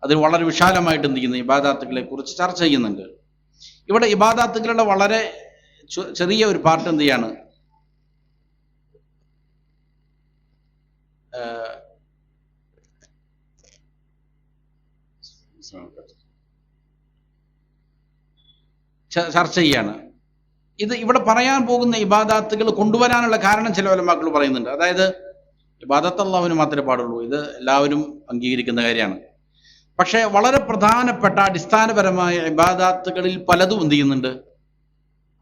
അതിൽ വളരെ വിശാലമായിട്ട് എന്ത് ചെയ്യുന്നു, ഇബാദാത്തുകളെ കുറിച്ച് ചർച്ച ചെയ്യുന്നുണ്ട്. ഇവിടെ ഇബാദാത്തുകളുടെ വളരെ ചെറിയ ഒരു പാർട്ട് എന്ത് ചെയ്യാണ്, ചർച്ച ചെയ്യാണ്. ഇത് ഇവിടെ പറയാൻ പോകുന്ന ഇബാദാത്തുകൾ കൊണ്ടുവരാനുള്ള കാരണം ചില ഉലമാക്കൾ പറയുന്നുണ്ട്. അതായത് ഇബാദത്ത് അല്ലാഹുവിന് മാത്രമേ പാടുള്ളൂ, ഇത് എല്ലാവരും അംഗീകരിക്കുന്ന കാര്യമാണ്. പക്ഷേ വളരെ പ്രധാനപ്പെട്ട അടിസ്ഥാനപരമായ ഇബാദാത്തുകളിൽ പലതും എന്ത് ചെയ്യുന്നുണ്ട്,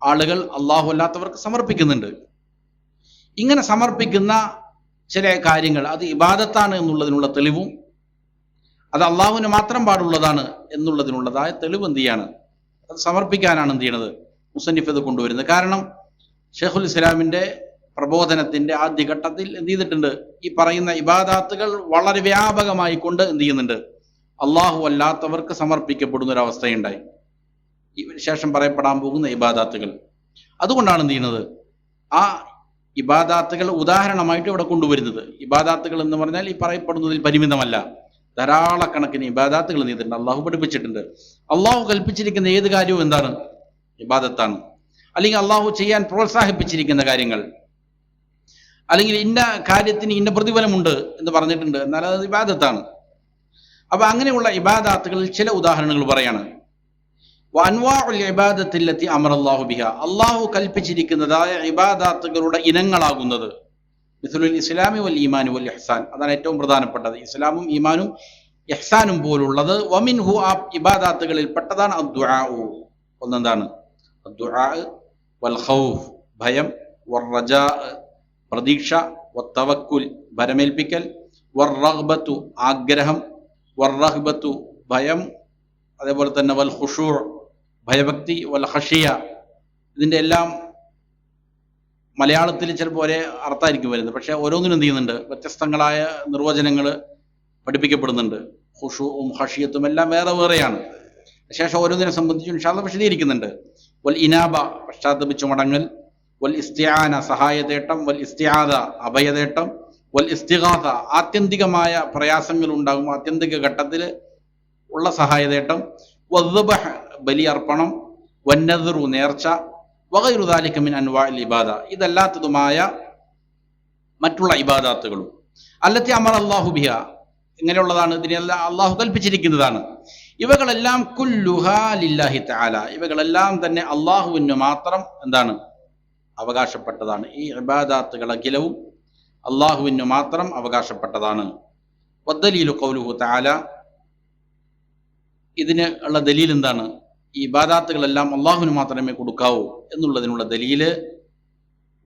ആളുകൾ അല്ലാഹു അല്ലാത്തവർക്ക് സമർപ്പിക്കുന്നുണ്ട്. ഇങ്ങനെ സമർപ്പിക്കുന്ന ചില കാര്യങ്ങൾ അത് ഇബാദത്താണ് എന്നുള്ളതിനുള്ള തെളിവും, അത് അള്ളാഹുവിന് മാത്രം പാടുള്ളതാണ് എന്നുള്ളതിനുള്ളതായ തെളിവ് എന്ത് ചെയ്യാണ്, അത് സമർപ്പിക്കാനാണ് എന്ത് ചെയ്യണത് മുസന്നിഫ് ഇത് കൊണ്ടുവരുന്നത്. കാരണം ഷെയ്ഖുൽ ഇസ്ലാമിൻ്റെ പ്രബോധനത്തിൻ്റെ ആദ്യഘട്ടത്തിൽ എന്ത് ചെയ്തിട്ടുണ്ട്, ഈ പറയുന്ന ഇബാദാത്തുകൾ വളരെ വ്യാപകമായി കൊണ്ട് എന്ത് ചെയ്യുന്നുണ്ട്, അള്ളാഹു അല്ലാത്തവർക്ക് സമർപ്പിക്കപ്പെടുന്ന ഒരു അവസ്ഥയുണ്ടായി. ഈ ശേഷം പറയപ്പെടാൻ പോകുന്ന ഇബാദാത്തുകൾ, അതുകൊണ്ടാണ് എന്ത് ചെയ്യുന്നത്, ആ ഇബാദാത്തുകൾ ഉദാഹരണമായിട്ട് ഇവിടെ കൊണ്ടുവരുന്നത്. ഇബാദാത്തുകൾ എന്ന് പറഞ്ഞാൽ ഈ പറയപ്പെടുന്നതിൽ പരിമിതമല്ല, ധാരാളക്കണക്കിന് ഇബാദാത്തുകൾ ചെയ്തിട്ടുണ്ട്, അള്ളാഹു പഠിപ്പിച്ചിട്ടുണ്ട്. അള്ളാഹു കൽപ്പിച്ചിരിക്കുന്ന ഏത് കാര്യവും എന്താണ്? ഇബാദത്താണ്. അല്ലെങ്കിൽ അള്ളാഹു ചെയ്യാൻ പ്രോത്സാഹിപ്പിച്ചിരിക്കുന്ന കാര്യങ്ങൾ, അല്ലെങ്കിൽ ഇന്ന കാര്യത്തിന് ഇന്ന പ്രതിഫലമുണ്ട് എന്ന് പറഞ്ഞിട്ടുണ്ട്, എന്നാൽ അത് ഇബാദത്താണ്. അപ്പൊ അങ്ങനെയുള്ള ഇബാദാത്തുകളിൽ ചില ഉദാഹരണങ്ങൾ പറയാണ്. അൻവാഉൽ ഇബാദത്തില്ലത്തി അമറല്ലാഹു ബിഹ, അള്ളാഹു കൽപ്പിച്ചിരിക്കുന്നതായ ഇബാദാത്തുകളുടെ ഇനങ്ങളാകുന്നത്. മിസ്ലുൽ ഇസ്ലാമി വൽ ഈമാനി വൽ ഇഹ്സാൻ, അതാണ് ഏറ്റവും പ്രധാനപ്പെട്ടത്. ഇസ്ലാമും ഈമാനും ഇഹ്സാനും പോലുള്ളത്. വമിൻഹു, ആ ഇബാദാത്തുകളിൽ പെട്ടതാണ് അദ്ദുആ. ഒന്നെന്താണ്? അദ്ദുആ വൽ ഖൗഫ്, ഭയം, വർ റജാ, പ്രതീക്ഷ, വത്തവക്കുൽ, ഭരമേൽപ്പിക്കൽ, വർ റഗ്ബത്തു, ആഗ്രഹം, വർ റഹ്ബത്തു, ഭയം, അതേപോലെ തന്നെ വൽ ഖുശൂ, ഭയഭക്തി, വൽ ഖശിയ. ഇതിൻ്റെ എല്ലാം മലയാളത്തിൽ ചിലപ്പോൾ ഒരേ അർത്ഥമായിരിക്കും വരുന്നത്, പക്ഷേ ഓരോന്നിനും എന്ത് ചെയ്യുന്നുണ്ട്? വ്യത്യസ്തങ്ങളായ നിർവചനങ്ങൾ പഠിപ്പിക്കപ്പെടുന്നുണ്ട്. ഖുശൂഉം ഖശിയത്തും എല്ലാം വേറെ വേറെയാണ്. ശേഷം ഓരോന്നിനെ സംബന്ധിച്ച് ഇൻഷാ അല്ലാഹ് വിശദീകരിക്കുന്നുണ്ട്. വൽ ഇനാബ, പശ്ചാത്തപിച്ചു മടങ്ങൽ, വൽ ഇസ്തിആന, സഹായതേട്ടം, വൽ ഇസ്തിആദ, അഭയതേട്ടം, വൽ ഇസ്തിഗാസ, ആത്യന്തികമായ പ്രയാസങ്ങൾ ഉണ്ടാകും, ആത്യന്തിക ഘട്ടത്തിൽ ഉള്ള സഹായതേട്ടം, വദ്ദബ്ഹ്, ബലിയർപ്പണം, വന്നദ്റു, നേർച്ച, വഗൈറു ദാലിക മിൻ അൻവാഇൽ ഇബാദ, ഇതല്ലാത്തതുമായ മറ്റുള്ള ഇബാദാത്തുകളും. അല്ലത്തി അമറ അല്ലാഹു ബിഹ, ഇങ്ങനെയുള്ളതാണ്, ഇതിനെല്ലാം അള്ളാഹു കൽപ്പിച്ചിരിക്കുന്നതാണ്. ഇവകളെല്ലാം കുല്ലുഹാ ലില്ലാഹി തആല, ഇവകളെല്ലാം തന്നെ അള്ളാഹുവിന് മാത്രം എന്താണ്? അവകാശപ്പെട്ടതാണ്. ഈ ഇബാദാത്തുകൾ അഖിലവും അള്ളാഹുവിന് മാത്രം അവകാശപ്പെട്ടതാണ്. വദ്ദലീലു ഖൗലുഹു തആല, ഇതിന് ഉള്ള ദലീൽ എന്താണ്? ഈ ഇബാദാത്തുകളെല്ലാം അള്ളാഹുവിന് മാത്രമേ കൊടുക്കാവൂ എന്നുള്ളതിനുള്ള ദലീല്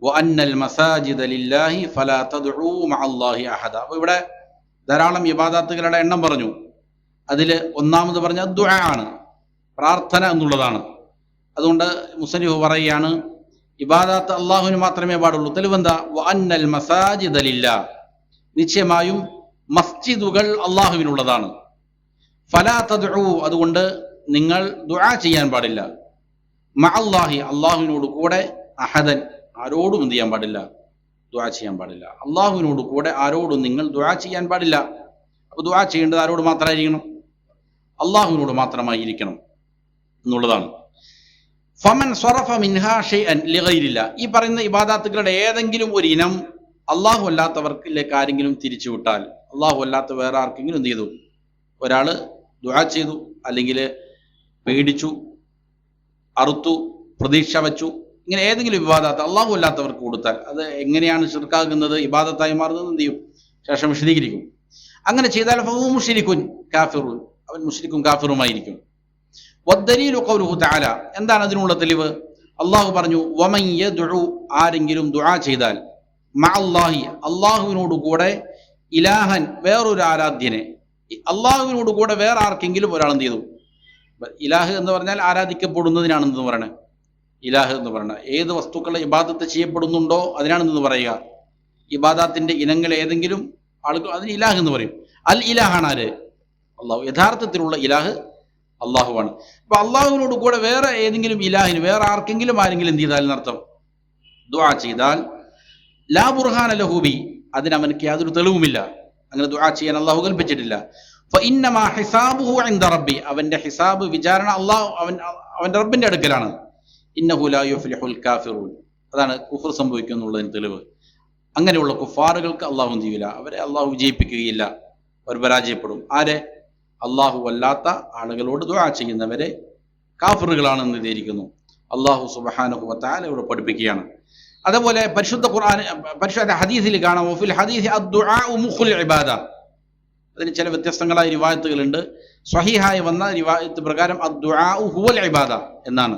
വഅന്നൽ മസാജിദ ലില്ലാഹി ഫലാ തദ്ഉ മഅല്ലാഹി അഹദ. അപ്പോൾ ഇവിടെ ധാരാളം ഇബാദാത്തുകളുടെ എണ്ണം പറഞ്ഞു. അതിൽ ഒന്നാമത് പറഞ്ഞ ദുആ ആണ്, പ്രാർത്ഥന എന്നുള്ളതാണ്. അതുകൊണ്ട് മുസന്നിഫ് പറയുകയാണ്, ഇബാദാത്ത് അള്ളാഹുവിന് മാത്രമേ പാടുള്ളൂ. തെളിവെന്താ? വഅന്നൽ മസാജിദ ലില്ലാഹ്, നിശ്ചയമായും മസ്ജിദുകൾ അള്ളാഹുവിനുള്ളതാണ്. ഫലാ തദ്ഉ, അതുകൊണ്ട് നിങ്ങൾ ദുആ ചെയ്യാൻ പാടില്ല. മഅല്ലാഹി, അള്ളാഹുവിനോട് കൂടെ, അഹദൻ, ആരോടും എന്ത് ചെയ്യാൻ പാടില്ല? ദുആ ചെയ്യാൻ പാടില്ല. അള്ളാഹുവിനോട് കൂടെ ആരോടും നിങ്ങൾ ദുആ ചെയ്യാൻ പാടില്ല. അപ്പോൾ ദുആ ചെയ്യേണ്ടത് ആരോട് മാത്രമായിരിക്കണം? അള്ളാഹുവിനോട് മാത്രമായിരിക്കണം എന്നുള്ളതാണ്. ഫമൻ സ്വറഫ മിൻഹാ ഷൈഅൻ ലിഗൈരില്ല, ഈ പറയുന്ന ഇബാദാത്തുകളുടെ ഏതെങ്കിലും ഒരു ഇനം അള്ളാഹു അല്ലാത്തവർക്കിലേക്ക് ആരെങ്കിലും തിരിച്ചു വിട്ടാൽ, അള്ളാഹു അല്ലാത്ത വേറെ ആർക്കെങ്കിലും എന്ത് ചെയ്തു? ഒരാൾ ദുആ ചെയ്തു, അല്ലെങ്കിൽ പേടിച്ചു, അറുത്തു, പ്രതീക്ഷ വച്ചു, ഇങ്ങനെ ഏതെങ്കിലും ഇബാദത്ത് അള്ളാഹു അല്ലാത്തവർക്ക് കൊടുത്താൽ അത് എങ്ങനെയാണ് ശിർക്കാകുന്നത്, ഇബാദത്തായി മാറുന്നത് എന്ത് ചെയ്യും? ശേഷം വിശദീകരിക്കും. അങ്ങനെ ചെയ്താൽ ഫഹു മുശ്രിക്കുൻ കാഫിറുൻ, അവൻ മുശ്രിക്കും കാഫിറുമായിരിക്കും. വദ്ദലീലു ഖൗലുഹു തആല, എന്താണ് അതിനുള്ള തെളിവ്? അള്ളാഹു പറഞ്ഞു, വമൻ യദ്ഉ, ആരെങ്കിലും ദുആ ചെയ്താൽ, മഅല്ലാഹി, അള്ളാഹുവിനോട് കൂടെ, ഇലാഹൻ, വേറൊരു ആരാധ്യനെ, അള്ളാഹുവിനോട് കൂടെ വേറെ ആർക്കെങ്കിലും ഒരാൾ എന്ത് ചെയ്തു? ഇലാഹ് എന്ന് പറഞ്ഞാൽ ആരാധിക്കപ്പെടുന്നതിനാണെന്ന് പറയണേ. ഇലാഹ് എന്ന് പറയുന്നത് ഏത് വസ്തുക്കളെ ഇബാദത്ത് ചെയ്യപ്പെടുന്നുണ്ടോ അതിനാണെന്ന് പറയുക. ഇബാദത്തിന്റെ ഇനങ്ങൾ ഏതെങ്കിലും ആളുകൾ അതിന് ഇലാഹ് എന്ന് പറയും. അൽ ഇലാഹാണ് ആര്? അള്ളാഹു. യഥാർത്ഥത്തിലുള്ള ഇലാഹ് അള്ളാഹുവാണ്. അപ്പൊ അള്ളാഹുവിനോട് കൂടെ വേറെ ഏതെങ്കിലും ഇലാഹിന്, വേറെ ആർക്കെങ്കിലും ആരെങ്കിലും എന്ത് ചെയ്താൽ എന്നർത്ഥം? ദുആ ചെയ്താൽ, ലാ ബുർഹാന ലഹു ബി, അതിനവനക്ക് യാതൊരു തെളിവുമില്ല, അങ്ങനെ ദുആ ചെയ്യാൻ അള്ളാഹു കൽപ്പിച്ചിട്ടില്ല. ഫഇന്നമാ ഹിസാബുഹു ഇൻദ റബ്ബി, അവന്റെ ഹിസാബ്, വിചാരണ അവന്റെ റബ്ബിന്റെ അടുക്കലാണ്. ഇന്നഹു ലാ യുഫ്ലിഹുൽ കാഫിറൂൻ, അതാണ് കുഫർ സംഭവിക്കുന്നുള്ളതിന് തെളിവ്. അങ്ങനെയുള്ള കുഫാറുകൾക്ക് അള്ളാഹു ചെയ്യില്ല, അവരെ അള്ളാഹു വിജയിപ്പിക്കുകയില്ല, അവർ പരാജയപ്പെടും. ആരെ? അള്ളാഹു അല്ലാത്ത ആളുകളോട് ദുആ ചെയ്യുന്നവരെ കാഫിറുകളാണെന്ന് വിധിയിരിക്കുന്നു. അള്ളാഹു സുബ്ഹാനഹു വ തആല ഇവിടെ പഠിപ്പിക്കുകയാണ്. അതേപോലെ പരിശുദ്ധ ഖുർആൻ, പരിശുദ്ധ ഹദീസിൽ കാണാം, വഫിൽ ഹദീസ് അദ്ദുആഉ മുഖുൽ ഇബാദ. അതിന് ചില വ്യത്യസ്തങ്ങളായ റിവായത്തുകളുണ്ട്. സ്വഹീഹായി വന്ന റിവായത്ത് പ്രകാരം അദ്ദുആഉ ഹുവൽ ഇബാദ എന്നാണ്.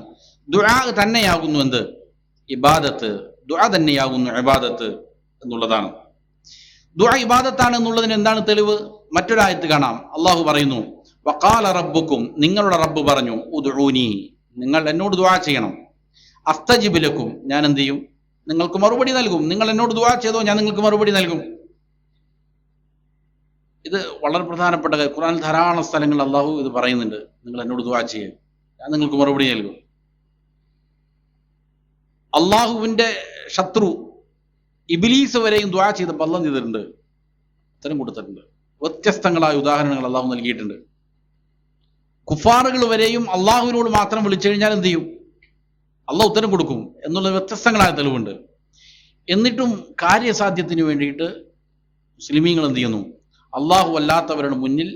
ദുആ തന്നെയാകുന്നു എന്ത്? ഇബാദത്ത്. ദുആ തന്നെയാകുന്നു ഇബാദത്ത് എന്നുള്ളതാണ്. ദുആ ഇബാദത്താണ് എന്നുള്ളതിന് എന്താണ് തെളിവ്? മറ്റൊരായത്ത് കാണാം, അള്ളാഹു പറയുന്നു, വഖാല റബ്ബുക്കും, നിങ്ങളുടെ റബ്ബ് പറഞ്ഞു, ഉദ്ഊനി, നിങ്ങൾ എന്നോട് ദുആ ചെയ്യണം, അസ്തജിബ് ലക്കും, ഞാൻ എന്ത് ചെയ്യും? നിങ്ങൾക്ക് മറുപടി നൽകും. നിങ്ങൾ എന്നോട് ദുആ ചെയ്തോ, ഞാൻ നിങ്ങൾക്ക് മറുപടി നൽകും. ഇത് വളരെ പ്രധാനപ്പെട്ട കാര്യം. ഖുർആനിൽ ധാരാളം സ്ഥലങ്ങളിൽ അള്ളാഹു ഇത് പറയുന്നുണ്ട്, നിങ്ങൾ എന്നോട് ദുആ ചെയ്യും, ഞാൻ നിങ്ങൾക്ക് മറുപടി നൽകും. അള്ളാഹുവിന്റെ ശത്രു ഇബ്ലീസ് വരെയും ദുആ ചെയ്തപ്പോൾ അള്ളാഹു ചെയ്തിട്ടുണ്ട്, ഉത്തരം കൊടുത്തിട്ടുണ്ട്. വ്യത്യസ്തങ്ങളായ ഉദാഹരണങ്ങൾ അള്ളാഹു നൽകിയിട്ടുണ്ട്. കുഫാറുകൾ വരെയും അള്ളാഹുവിനോട് മാത്രം വിളിച്ചു കഴിഞ്ഞാൽ എന്ത് ചെയ്യും? അള്ളാഹു ഉത്തരം കൊടുക്കും എന്നുള്ള വ്യത്യസ്തങ്ങളായ തെളിവുണ്ട്. എന്നിട്ടും കാര്യസാധ്യത്തിന് വേണ്ടിയിട്ട് മുസ്ലിമീങ്ങൾ എന്ത് ചെയ്യുന്നു? അള്ളാഹു അല്ലാത്തവരുടെ മുന്നിൽ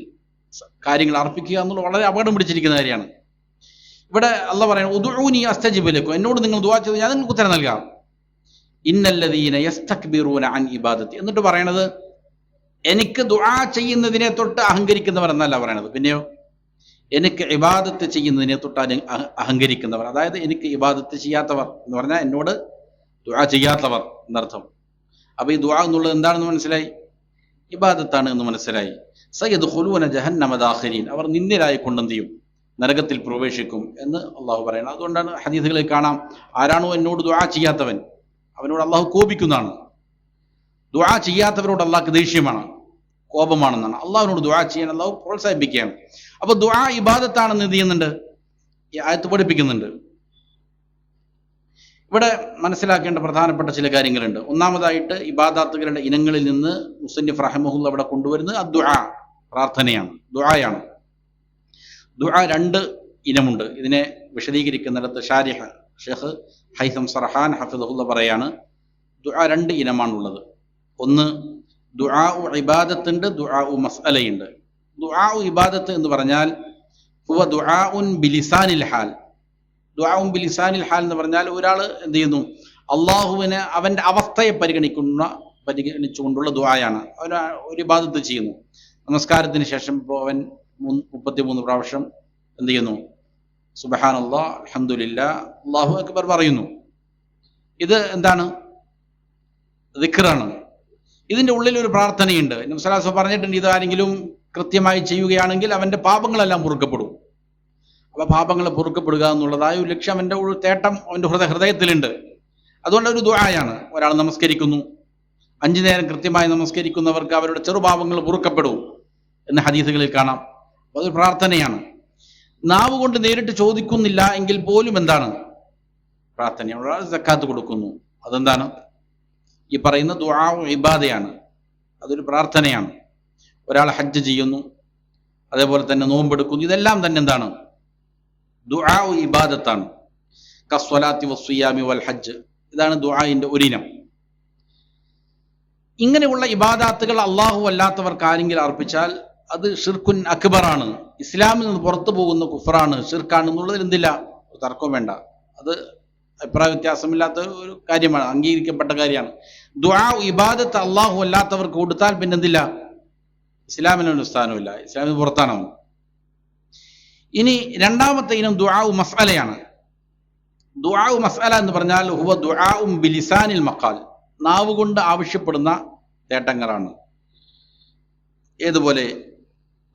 കാര്യങ്ങൾ അർപ്പിക്കുക എന്നുള്ളത് വളരെ അപകടം പിടിച്ചിരിക്കുന്ന കാര്യമാണ്. ഇവിടെ അള്ളാഹ് പറയുന്നത് ഉദ്ഉനി അസ്തജിബ് ലക്കും, എന്നോട് നിങ്ങൾ ദുആ ചെയ്ത് ഞാൻ നിങ്ങൾക്ക് ഉത്തരം നൽകാം. ഇന്നല്ലദീന യസ്തക്ബിറൂന അൻ ഇബാദത്തി, എന്നിട്ട് പറയണത് എനിക്ക് ദുആ ചെയ്യുന്നതിനെ തൊട്ട് അഹങ്കരിക്കുന്നവർ എന്നല്ല പറയണത്. പിന്നെയോ എനിക്ക് ഇബാദത്ത് ചെയ്യുന്നതിനെ തൊട്ട് അഹങ്കരിക്കുന്നവർ, അതായത് എനിക്ക് ഇബാദത്ത് ചെയ്യാത്തവർ എന്ന് പറഞ്ഞാൽ എന്നോട് ദുആ ചെയ്യാത്തവർ എന്നർത്ഥം. അപ്പൊ ഈ ദുആ എന്നുള്ളത് എന്താണെന്ന് മനസ്സിലായി? ഇബാദത്താണ് എന്ന് മനസ്സിലായി. സയദ്ഖുലൂന ജഹന്നമ ദാഖിരീൻ, അവർ നിന്ദ്യരായി കൊണ്ടെന്ത് ചെയ്യും? നരകത്തിൽ പ്രവേശിക്കും എന്ന് അള്ളാഹു പറയുന്നത്. അതുകൊണ്ടാണ് ഹദീസുകളിൽ കാണാം, ആരാണോ എന്നോട് ദുആ ചെയ്യാത്തവൻ അവനോട് അള്ളാഹു കോപിക്കുന്നതാണ്. ദുആ ചെയ്യാത്തവരോട് അള്ളാഹ്ക്ക് ദേഷ്യമാണ്, കോപമാണെന്നാണ്. അള്ളാഹുവിനോട് ദുആ ചെയ്യാൻ അള്ളാഹു പ്രോത്സാഹിപ്പിക്കുകയാണ്. അപ്പൊ ദുആ ഇബാദത്താണെന്ന് എന്ത് ചെയ്യുന്നുണ്ട്? ഈ ആയത്ത് പഠിപ്പിക്കുന്നുണ്ട്. ഇവിടെ മനസ്സിലാക്കേണ്ട പ്രധാനപ്പെട്ട ചില കാര്യങ്ങളുണ്ട്. ഒന്നാമതായിട്ട് ഇബാദാത്തുകളുടെ ഇനങ്ങളിൽ നിന്ന് മുസന്നിഫ് റഹിമഹുല്ലാഹ് ഇവിടെ കൊണ്ടുവരുന്നത് അദ്ദുആ, പ്രാർത്ഥനയാണ്, ദുആയാണ്. ദുആ രണ്ട് ഇനമുണ്ട്. ഇതിനെ വിശദീകരിക്കുന്നിടത്ത് ഷാരിഹ് ഷെയ്ഖ് ഹൈസം സർഹാൻ ഹഫിദഹുല്ലാഹ് പറയാണ്, ദുആ രണ്ട് ഇനമാണുള്ളത്. ഒന്ന് ദുആഉ ഇബാദത്തുണ്ട്, ദുആഉ മസ്അലയുണ്ട്. ദുആഉ ഇബാദത്ത് എന്ന് പറഞ്ഞാൽ ഹുവ ദുആഉൻ ബിലിസാനിൽ ഹാൽ. ദുആഉൻ ബിലിസാനിൽ ഹാൽ എന്ന് പറഞ്ഞാൽ ഒരാൾ എന്ത് ചെയ്യുന്നു? അള്ളാഹുവിനെ അവൻ്റെ അവസ്ഥയെ പരിഗണിച്ചുകൊണ്ടുള്ള ദുആയാണ്. അവൻ ഒരു ഇബാദത്ത് ചെയ്യുന്നു. നമസ്കാരത്തിന് ശേഷം ഇപ്പോൾ അവൻ 33 പ്രാവശ്യം എന്ത് ചെയ്യുന്നു? സുബ്ഹാനല്ലാഹ്, അൽഹംദുലില്ലാഹ്, അല്ലാഹു അക്ബർ പറയുന്നു. ഇത് എന്താണ്? ദിക്റാണ്. ഇതിൻ്റെ ഉള്ളിൽ ഒരു പ്രാർത്ഥനയുണ്ട്. നബി സ്വല്ലല്ലാഹു അലൈഹി വസല്ലം പറഞ്ഞിട്ടുണ്ട്, ഇതാരെങ്കിലും കൃത്യമായി ചെയ്യുകയാണെങ്കിൽ അവൻ്റെ പാപങ്ങളെല്ലാം പൊറുക്കപ്പെടും. അപ്പോൾ പാപങ്ങൾ പൊറുക്കപ്പെടുക എന്നുള്ളതായ ഒരു ലക്ഷ്യം, അവൻ്റെ ഒരു തേട്ടം അവൻ്റെ ഹൃദയത്തിലുണ്ട്. അതുകൊണ്ട് ഒരു ദുആയാണ്. ഒരാൾ നമസ്കരിക്കുന്നു, 5 നേരം കൃത്യമായി നമസ്കരിക്കുന്നവർക്ക് അവരുടെ ചെറുപാപങ്ങൾ പൊറുക്കപ്പെടും എന്ന് ഹദീസുകളിൽ കാണാം. അതൊരു പ്രാർത്ഥനയാണ്. നാവ് കൊണ്ട് നേരിട്ട് ചോദിക്കുന്നില്ല എങ്കിൽ പോലും എന്താണ്? പ്രാർത്ഥനയാണ്. ഒരാൾ സക്കാത്ത് കൊടുക്കുന്നു, അതെന്താണ്? ഈ പറയുന്ന ദുആഉ ഇബാദയാണ്, അതൊരു പ്രാർത്ഥനയാണ്. ഒരാൾ ഹജ്ജ് ചെയ്യുന്നു, അതേപോലെ തന്നെ നോമ്പെടുക്കുന്നു, ഇതെല്ലാം തന്നെ എന്താണ്? ദുആഉ ഇബാദത്താണ്. കസ്വലാത്തി വസ്സിയാമി വൽ ഹജ്ജ്, ഇതാണ് ദുആഇന്റെ ഒരിനം. ഇങ്ങനെയുള്ള ഇബാദാത്തുകൾ അള്ളാഹു അല്ലാത്തവർക്ക് ആരെങ്കിലും അർപ്പിച്ചാൽ അത് ഷിർക്കുൻ അക്ബറാണ്, ഇസ്ലാമിൽ നിന്ന് പുറത്തു പോകുന്ന കുഫറാണ്, ഷിർക്കാണ് എന്നുള്ളതിൽ എന്തില്ല, തർക്കം വേണ്ട. അത് അഭിപ്രായ വ്യത്യാസമില്ലാത്ത ഒരു കാര്യമാണ്, അംഗീകരിക്കപ്പെട്ട കാര്യമാണ്. ദുആ ഇബാദത്ത് അള്ളാഹു അല്ലാത്തവർക്ക് കൊടുത്താൽ പിന്നെ എന്തില്ല, ഇസ്ലാമിനൊരു സ്ഥാനമില്ല, ഇസ്ലാമിന് പുറത്താണ്. ഇനി രണ്ടാമത്തെ ഇനം ദുആഉ മസ്അലയാണ്. ദുആഉ മസ്അല എന്ന് പറഞ്ഞാൽ ഹുവ ദുആഉം ബിലിസാനിൽ മഖാൽ, നാവ് കൊണ്ട് ആവശ്യപ്പെടുന്ന തേട്ടങ്ങളാണ്. ഏതുപോലെ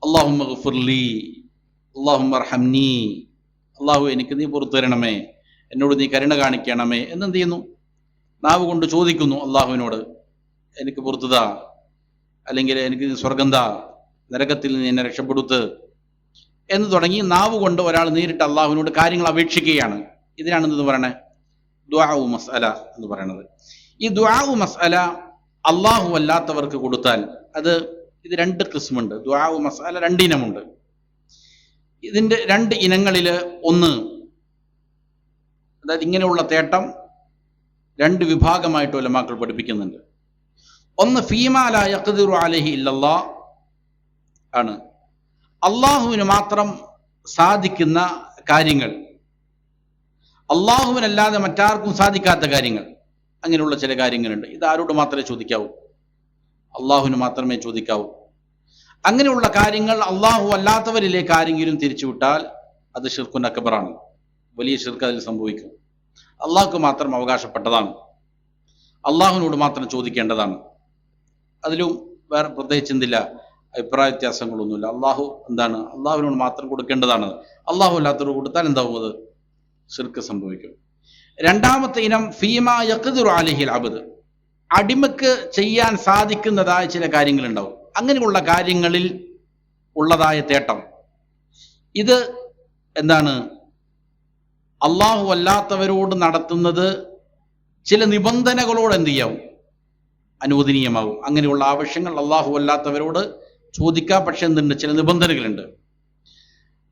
അല്ലാഹുമ്മ ഗ്ഫിർലി, അല്ലാഹുമ്മ അർഹംനി, അല്ലാഹു എനിക്ക് നീ പുറത്തു തരണമേ, എന്നോട് നീ കരുണ കാണിക്കണമേ എന്നെന്ത് ചെയ്യുന്നു? നാവ് കൊണ്ട് ചോദിക്കുന്നു അള്ളാഹുവിനോട്, എനിക്ക് പുറത്തുതാ, അല്ലെങ്കിൽ എനിക്ക് സ്വർഗം താ, നരകത്തിൽ നിന്ന് എന്നെ രക്ഷപ്പെടുത്ത് എന്ന് തുടങ്ങി നാവ് കൊണ്ട് ഒരാൾ നേരിട്ട് അള്ളാഹുവിനോട് കാര്യങ്ങൾ അപേക്ഷിക്കുകയാണ്. ഇതിനാണ് എന്തെന്ന് പറയണേ? ദുആഉ മസ്അല എന്ന് പറയണത്. ഈ ദുആഉ മസ്അല അള്ളാഹു അല്ലാത്തവർക്ക് കൊടുത്താൽ ഇത് രണ്ട് കിസ്മുണ്ട്. ദുആഉ മസ്അല രണ്ടിനമുണ്ട്. ഇതിൻ്റെ 2 ഇനങ്ങളിൽ ഒന്ന്, അതായത് ഇങ്ങനെയുള്ള തേട്ടം 2 വിഭാഗമായിട്ട് ഉലമാക്കൾ പഠിപ്പിക്കുന്നുണ്ട്. ഒന്ന് ഫീമാ ലാ യഖ്ദിറു അലൈഹി ഇല്ലല്ലാഹ് ആണ്, അള്ളാഹുവിന് മാത്രം സാധിക്കുന്ന കാര്യങ്ങൾ, അള്ളാഹുവിനല്ലാതെ മറ്റാർക്കും സാധിക്കാത്ത കാര്യങ്ങൾ. അങ്ങനെയുള്ള ചില കാര്യങ്ങളുണ്ട്. ഇത് ആരോട് മാത്രമേ ചോദിക്കാവൂ? അള്ളാഹുവിന് മാത്രമേ ചോദിക്കാവൂ. അങ്ങനെയുള്ള കാര്യങ്ങൾ അള്ളാഹു അല്ലാത്തവരിലേക്ക് ആരെങ്കിലും തിരിച്ചുവിട്ടാൽ അത് ഷിർക്കുൻ അക്ബറാണ്, വലിയ ഷിർക്ക് അതിൽ സംഭവിക്കും. അള്ളാഹുക്ക് മാത്രം അവകാശപ്പെട്ടതാണ്, അള്ളാഹുവിനോട് മാത്രം ചോദിക്കേണ്ടതാണ്. അതിലും വേറെ പ്രത്യേകിച്ച് എന്തില്ല, അഭിപ്രായ വ്യത്യാസങ്ങളൊന്നുമില്ല. അള്ളാഹു എന്താണ്, അള്ളാഹുവിനോട് മാത്രം കൊടുക്കേണ്ടതാണ്. അള്ളാഹു അല്ലാത്തവരോട് കൊടുത്താൽ എന്താവും? അത് ഷിർക്ക് സംഭവിക്കും. രണ്ടാമത്തെ ഇനം ഫീമാ യഖ്ദിറു അലൈഹിൽ അബ്ദ്, അടിമക്ക് ചെയ്യാൻ സാധിക്കുന്നതായ ചില കാര്യങ്ങളുണ്ടാവും. അങ്ങനെയുള്ള കാര്യങ്ങളിൽ ഉള്ളതായ തേട്ടം, ഇത് എന്താണ്? അള്ളാഹു അല്ലാത്തവരോട് നടത്തുന്നത് ചില നിബന്ധനകളോട് എന്ത് ചെയ്യാവും? അനുവദനീയമാവും. അങ്ങനെയുള്ള ആവശ്യങ്ങൾ അള്ളാഹു അല്ലാത്തവരോട് ചോദിക്കാം. പക്ഷെ എന്തുണ്ട്, ചില നിബന്ധനകളുണ്ട്.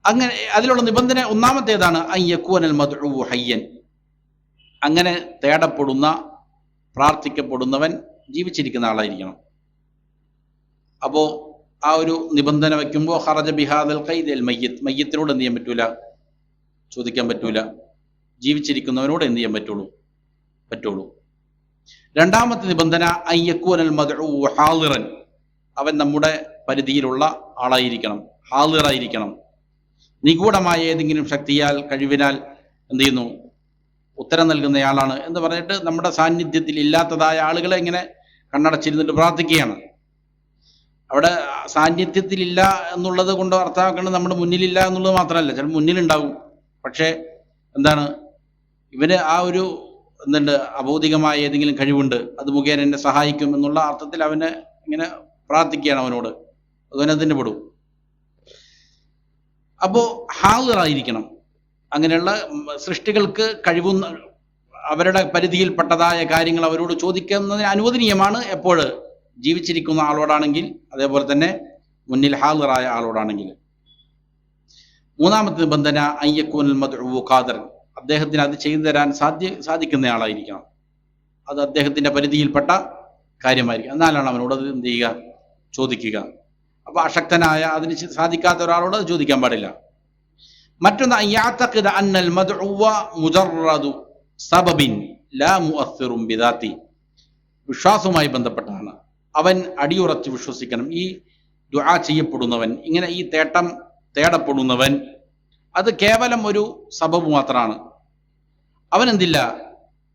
അങ്ങനെ അതിലുള്ള നിബന്ധന ഒന്നാമത്തേതാണ് അയ്യക്കൂനൽ മദ്ഉ ഹയ്യൻ, അങ്ങനെ തേടപ്പെടുന്ന പ്രാർത്ഥിക്കപ്പെടുന്നവൻ ജീവിച്ചിരിക്കുന്ന ആളായിരിക്കണം. അപ്പോൾ ആ ഒരു നിബന്ധന വയ്ക്കുമ്പോൾ ഖറജ ബിഹാദൽ ഖൈദ് അൽ മയ്യിത്ത്, മയ്യത്തിനോട് എന്ത് ചെയ്യാൻ പറ്റൂല, ചോദിക്കാൻ പറ്റൂല. ജീവിച്ചിരിക്കുന്നവനോട് എന്ത് ചെയ്യാൻ പറ്റുള്ളൂ. രണ്ടാമത്തെ നിബന്ധന അയ്യക്കൂനൽ മദ്ഉ ഹാളിറൻ, അവൻ നമ്മുടെ പരിധിയിലുള്ള ആളായിരിക്കണം, ഹാളിറായിരിക്കണം. നിഗൂഢമായ ഏതെങ്കിലും ശക്തിയാൽ കഴിവിനാൽ എന്ത് ചെയ്യുന്നു, ഉത്തരം നൽകുന്നയാളാണ് എന്ന് പറഞ്ഞിട്ട് നമ്മുടെ സാന്നിധ്യത്തിൽ ഇല്ലാത്തതായ ആളുകളെ ഇങ്ങനെ കണ്ണടച്ചിരുന്നിട്ട് പ്രാർത്ഥിക്കുകയാണ്. അവിടെ സാന്നിധ്യത്തിലില്ല എന്നുള്ളത് കൊണ്ട് അർത്ഥമാക്കുന്നത് നമ്മുടെ മുന്നിലില്ല എന്നുള്ളത് മാത്രമല്ല, ചിലപ്പോൾ മുന്നിലുണ്ടാവും. പക്ഷേ എന്താണ്, ഇവന് ആ ഒരു എന്തുണ്ട്, അഭൗതികമായ ഏതെങ്കിലും കഴിവുണ്ട്, അത് മുഖേന എന്നെ സഹായിക്കും എന്നുള്ള അർത്ഥത്തിൽ അവനെ ഇങ്ങനെ പ്രാർത്ഥിക്കുകയാണ് അവനോട്, അതിന് പെടും. അപ്പോൾ ഹാളിറായിരിക്കണം. അങ്ങനെയുള്ള സൃഷ്ടികൾക്ക് കഴിവുന്ന അവരുടെ പരിധിയിൽപ്പെട്ടതായ കാര്യങ്ങൾ അവരോട് ചോദിക്കുന്നതിന് അനുവദനീയമാണ്. എപ്പോൾ ജീവിച്ചിരിക്കുന്ന ആളോടാണെങ്കിൽ, അതേപോലെ തന്നെ മുന്നിൽ ഹാളിറായ ആളോടാണെങ്കിൽ. മൂന്നാമത്തെ നിബന്ധന അയ്യക്കൂനൽ മദ്ഉ ഖാദിറൻ, അദ്ദേഹത്തിന് അത് ചെയ്തു തരാൻ സാധിക്കുന്ന ആളായിരിക്കണം. അത് അദ്ദേഹത്തിന്റെ പരിധിയിൽപ്പെട്ട കാര്യമായിരിക്കും. എന്നാലാണ് അവനോട് അത് എന്ത് ചെയ്യുക, ചോദിക്കുക. അപ്പൊ അശക്തനായ, അതിന് സാധിക്കാത്ത ഒരാളോട് അത് ചോദിക്കാൻ പാടില്ല. മറ്റൊന്ന് അയ്യാതഖിദ അന്നൽ മദ്ഉവ മുജറദു സബബിൻ ലാ മുഅസ്സിറുൻ ബിദാതി, വിശ്വാസവുമായി ബന്ധപ്പെട്ടാണ്. അവൻ അടിയുറച്ച് വിശ്വസിക്കണം, ഈ ദുആ ചെയ്യപ്പെടുന്നവൻ, ഇങ്ങനെ ഈ തേടപ്പെടുന്നവൻ അത് കേവലം ഒരു സബബ് മാത്രമാണ്. അവനെന്തില്ല,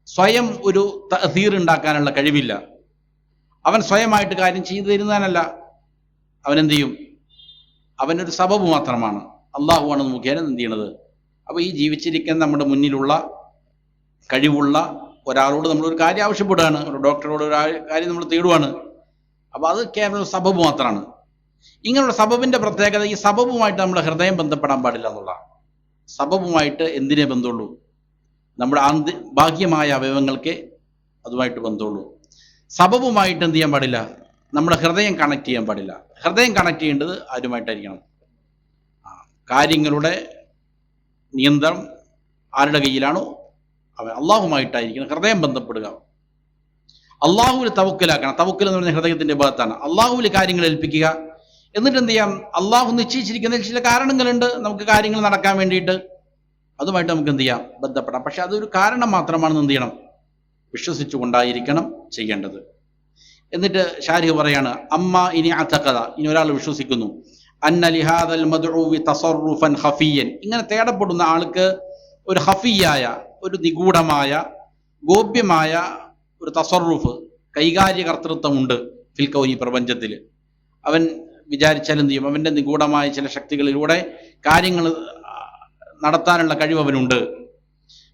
സ്വയം ഒരു തഅ്സീർ ഉണ്ടാക്കാനുള്ള കഴിവില്ല. അവൻ സ്വയമായിട്ട് കാര്യം ചെയ്തു തരുന്നതിനല്ല, അവനെന്ത് ചെയ്യും, അവനൊരു സബബ് മാത്രമാണ്. അള്ളാഹുവാണ് മുഖേന എന്ത് ചെയ്യണത്. അപ്പോൾ ഈ ജീവിച്ചിരിക്കുന്ന നമ്മുടെ മുന്നിലുള്ള കഴിവുള്ള ഒരാളോട് നമ്മളൊരു കാര്യം ആവശ്യപ്പെടുകയാണ്, ഒരു ഡോക്ടറോട് ഒരു കാര്യം നമ്മൾ തേടുവാണ്. അപ്പോൾ അത് കേവലം സബബ് മാത്രമാണ്. ഇങ്ങനെയുള്ള സബബിന്റെ പ്രത്യേകത, ഈ സബബുമായിട്ട് നമ്മുടെ ഹൃദയം ബന്ധപ്പെടാൻ പാടില്ല എന്നുള്ളതാണ്. സബബുമായിട്ട് എന്തിനേ ബന്ധമുള്ളൂ, നമ്മുടെ ബാഹ്യമായ അവയവങ്ങൾക്ക് അതുമായിട്ട് ബന്ധമുള്ളൂ. സബബുമായിട്ട് എന്ത് ചെയ്യാൻ പാടില്ല, നമ്മുടെ ഹൃദയം കണക്ട് ചെയ്യാൻ പാടില്ല. ഹൃദയം കണക്ട് ചെയ്യേണ്ടത് ആരുമായിട്ടായിരിക്കണം, കാര്യങ്ങളുടെ നിയന്ത്രണം ആരുടെ കയ്യിലാണോ അവൻ അള്ളാഹുമായിട്ടായിരിക്കണം ഹൃദയം ബന്ധപ്പെടുക. അള്ളാഹുവിൽ തവക്കലാക്കണം. തവക്കൽ എന്ന് പറഞ്ഞ ഹൃദയത്തിന്റെ ഭാഗത്താണ്. അള്ളാഹുവിൽ കാര്യങ്ങൾ ഏൽപ്പിക്കുക. എന്നിട്ട് എന്ത് ചെയ്യാം, അള്ളാഹു നിശ്ചയിച്ചിരിക്കുന്ന ചില കാരണങ്ങളുണ്ട് നമുക്ക് കാര്യങ്ങൾ നടക്കാൻ വേണ്ടിയിട്ട്, അതുമായിട്ട് നമുക്ക് എന്ത് ചെയ്യാം, ബന്ധപ്പെടാം. പക്ഷെ അതൊരു കാരണം മാത്രമാണെന്ന് എന്ത് ചെയ്യണം, വിശ്വസിച്ചുകൊണ്ടായിരിക്കണം ചെയ്യേണ്ടത്. എന്നിട്ട് ഷാരിഹ് പറയാണ്, അമ്മ ഇനി അതഖദ, ഇനി ഒരാൾ വിശ്വസിക്കുന്നു, അന്ന ലിഹാദൽ മദ്ഉവി തസറുഫൻ ഖഫിയൻ, ഇങ്ങനെ തേടപ്പെടുന്ന ആൾക്ക് ഒരു ഖഫിയായ, ഒരു നിഗൂഢമായ, ഗോപ്യമായ ഒരു തസറുഫ്, കൈകാര്യകർത്തൃത്വമുണ്ട് ഫിൽ കൗനി, പ്രപഞ്ചത്തിൽ. അവൻ വിചാരിച്ചാൽ എന്ത് ചെയ്യും, അവന്റെ നിഗൂഢമായ ചില ശക്തികളിലൂടെ കാര്യങ്ങൾ നടത്താനുള്ള കഴിവ് അവനുണ്ട്.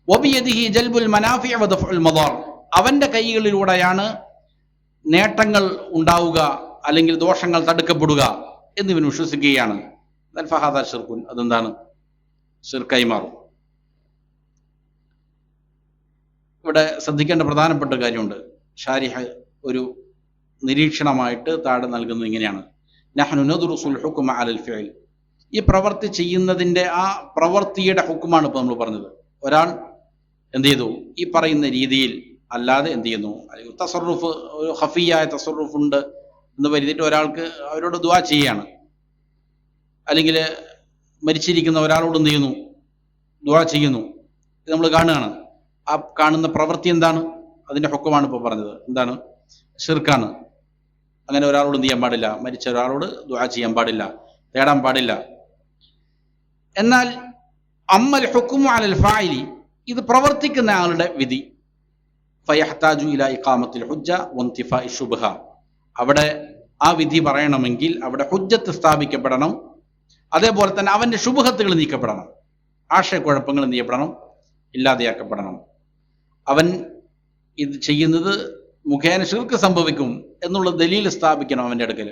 വബിയദിഹി ജൽബുൽ മനാഫിഅ വദഫഉൽ മദാർ, അവന്റെ കൈകളിലൂടെയാണ് നേട്ടങ്ങൾ ഉണ്ടാവുക അല്ലെങ്കിൽ ദോഷങ്ങൾ തടുക്കപ്പെടുക എന്നിവൻ വിശ്വസിക്കുകയാണ്. ഫഹാദ ശിർക്കുൻ, അതെന്താണ്, ശിർക്കായി മാറും. ഇവിടെ ശ്രദ്ധിക്കേണ്ട പ്രധാനപ്പെട്ട കാര്യമുണ്ട്. ഷാരിഹ് ഒരു നിരീക്ഷണമായിട്ട് താഴെ നൽകുന്നത് ഇങ്ങനെയാണ്, നഹ്നു നദ്റുസുൽ ഹുക്മ അലൽ ഫിഅൽ, ഈ പ്രവൃത്തി ചെയ്യുന്നതിൻ്റെ ആ പ്രവൃത്തിയുടെ ഹുക്കുമാണ് ഇപ്പോൾ നമ്മൾ പറഞ്ഞത്. ഒരാൾ എന്ത് ചെയ്തു, ഈ പറയുന്ന രീതിയിൽ അല്ലാതെ എന്ത് ചെയ്യുന്നു, അല്ലെങ്കിൽ തസറുഫ്, ഒരു ഖഫിയായ തസറുഫ് ഉണ്ട് എന്ന് കരുതിയിട്ട് ഒരാൾക്ക് അവരോട് ദുആ ചെയ്യുകയാണ്, അല്ലെങ്കിൽ മരിച്ചിരിക്കുന്ന ഒരാളോട് എന്ത് ചെയ്യുന്നു, ദുആ ചെയ്യുന്നു. ഇത് നമ്മൾ കാണുകയാണ്. ആ കാണുന്ന പ്രവൃത്തി എന്താണ്, അതിൻ്റെ ഹുക്കുമാണ് ഇപ്പോൾ പറഞ്ഞത്. എന്താണ്, ശിർക്കാണ്. അങ്ങനെ ഒരാളോട് എന്ത് ചെയ്യാൻ പാടില്ല, മരിച്ച ഒരാളോട് ദുആ ചെയ്യാൻ പാടില്ല, തേടാൻ പാടില്ല. എന്നാൽ അമ്മൽ ഹുക്മു അലൽ ഫാഇലി, ഇത് പ്രവർത്തിക്കുന്ന ആളുടെ വിധി, ഫയഹ്താജു ഇലാ ഇഖാമത്തിൽ ഹുജ്ജ വൻതിഫാഇ ശുബ്ഹ, അവിടെ ആ വിധി പറയണമെങ്കിൽ അവിടെ ഹുജ്ജത്ത് സ്ഥാപിക്കപ്പെടണം, അതേപോലെ തന്നെ അവന്റെ ശുബ്ഹത്തുകൾ നീക്കപ്പെടണം, ആശയക്കുഴപ്പങ്ങൾ എന്ത് ചെയ്യപ്പെടണം, ഇല്ലാതെയാക്കപ്പെടണം. അവൻ ഇത് ചെയ്യുന്നത് മുഖേന ശിർക്ക് സംഭവിക്കും എന്നുള്ള ദലീൽ സ്ഥാപിക്കണം അവൻ്റെ അടുക്കൽ.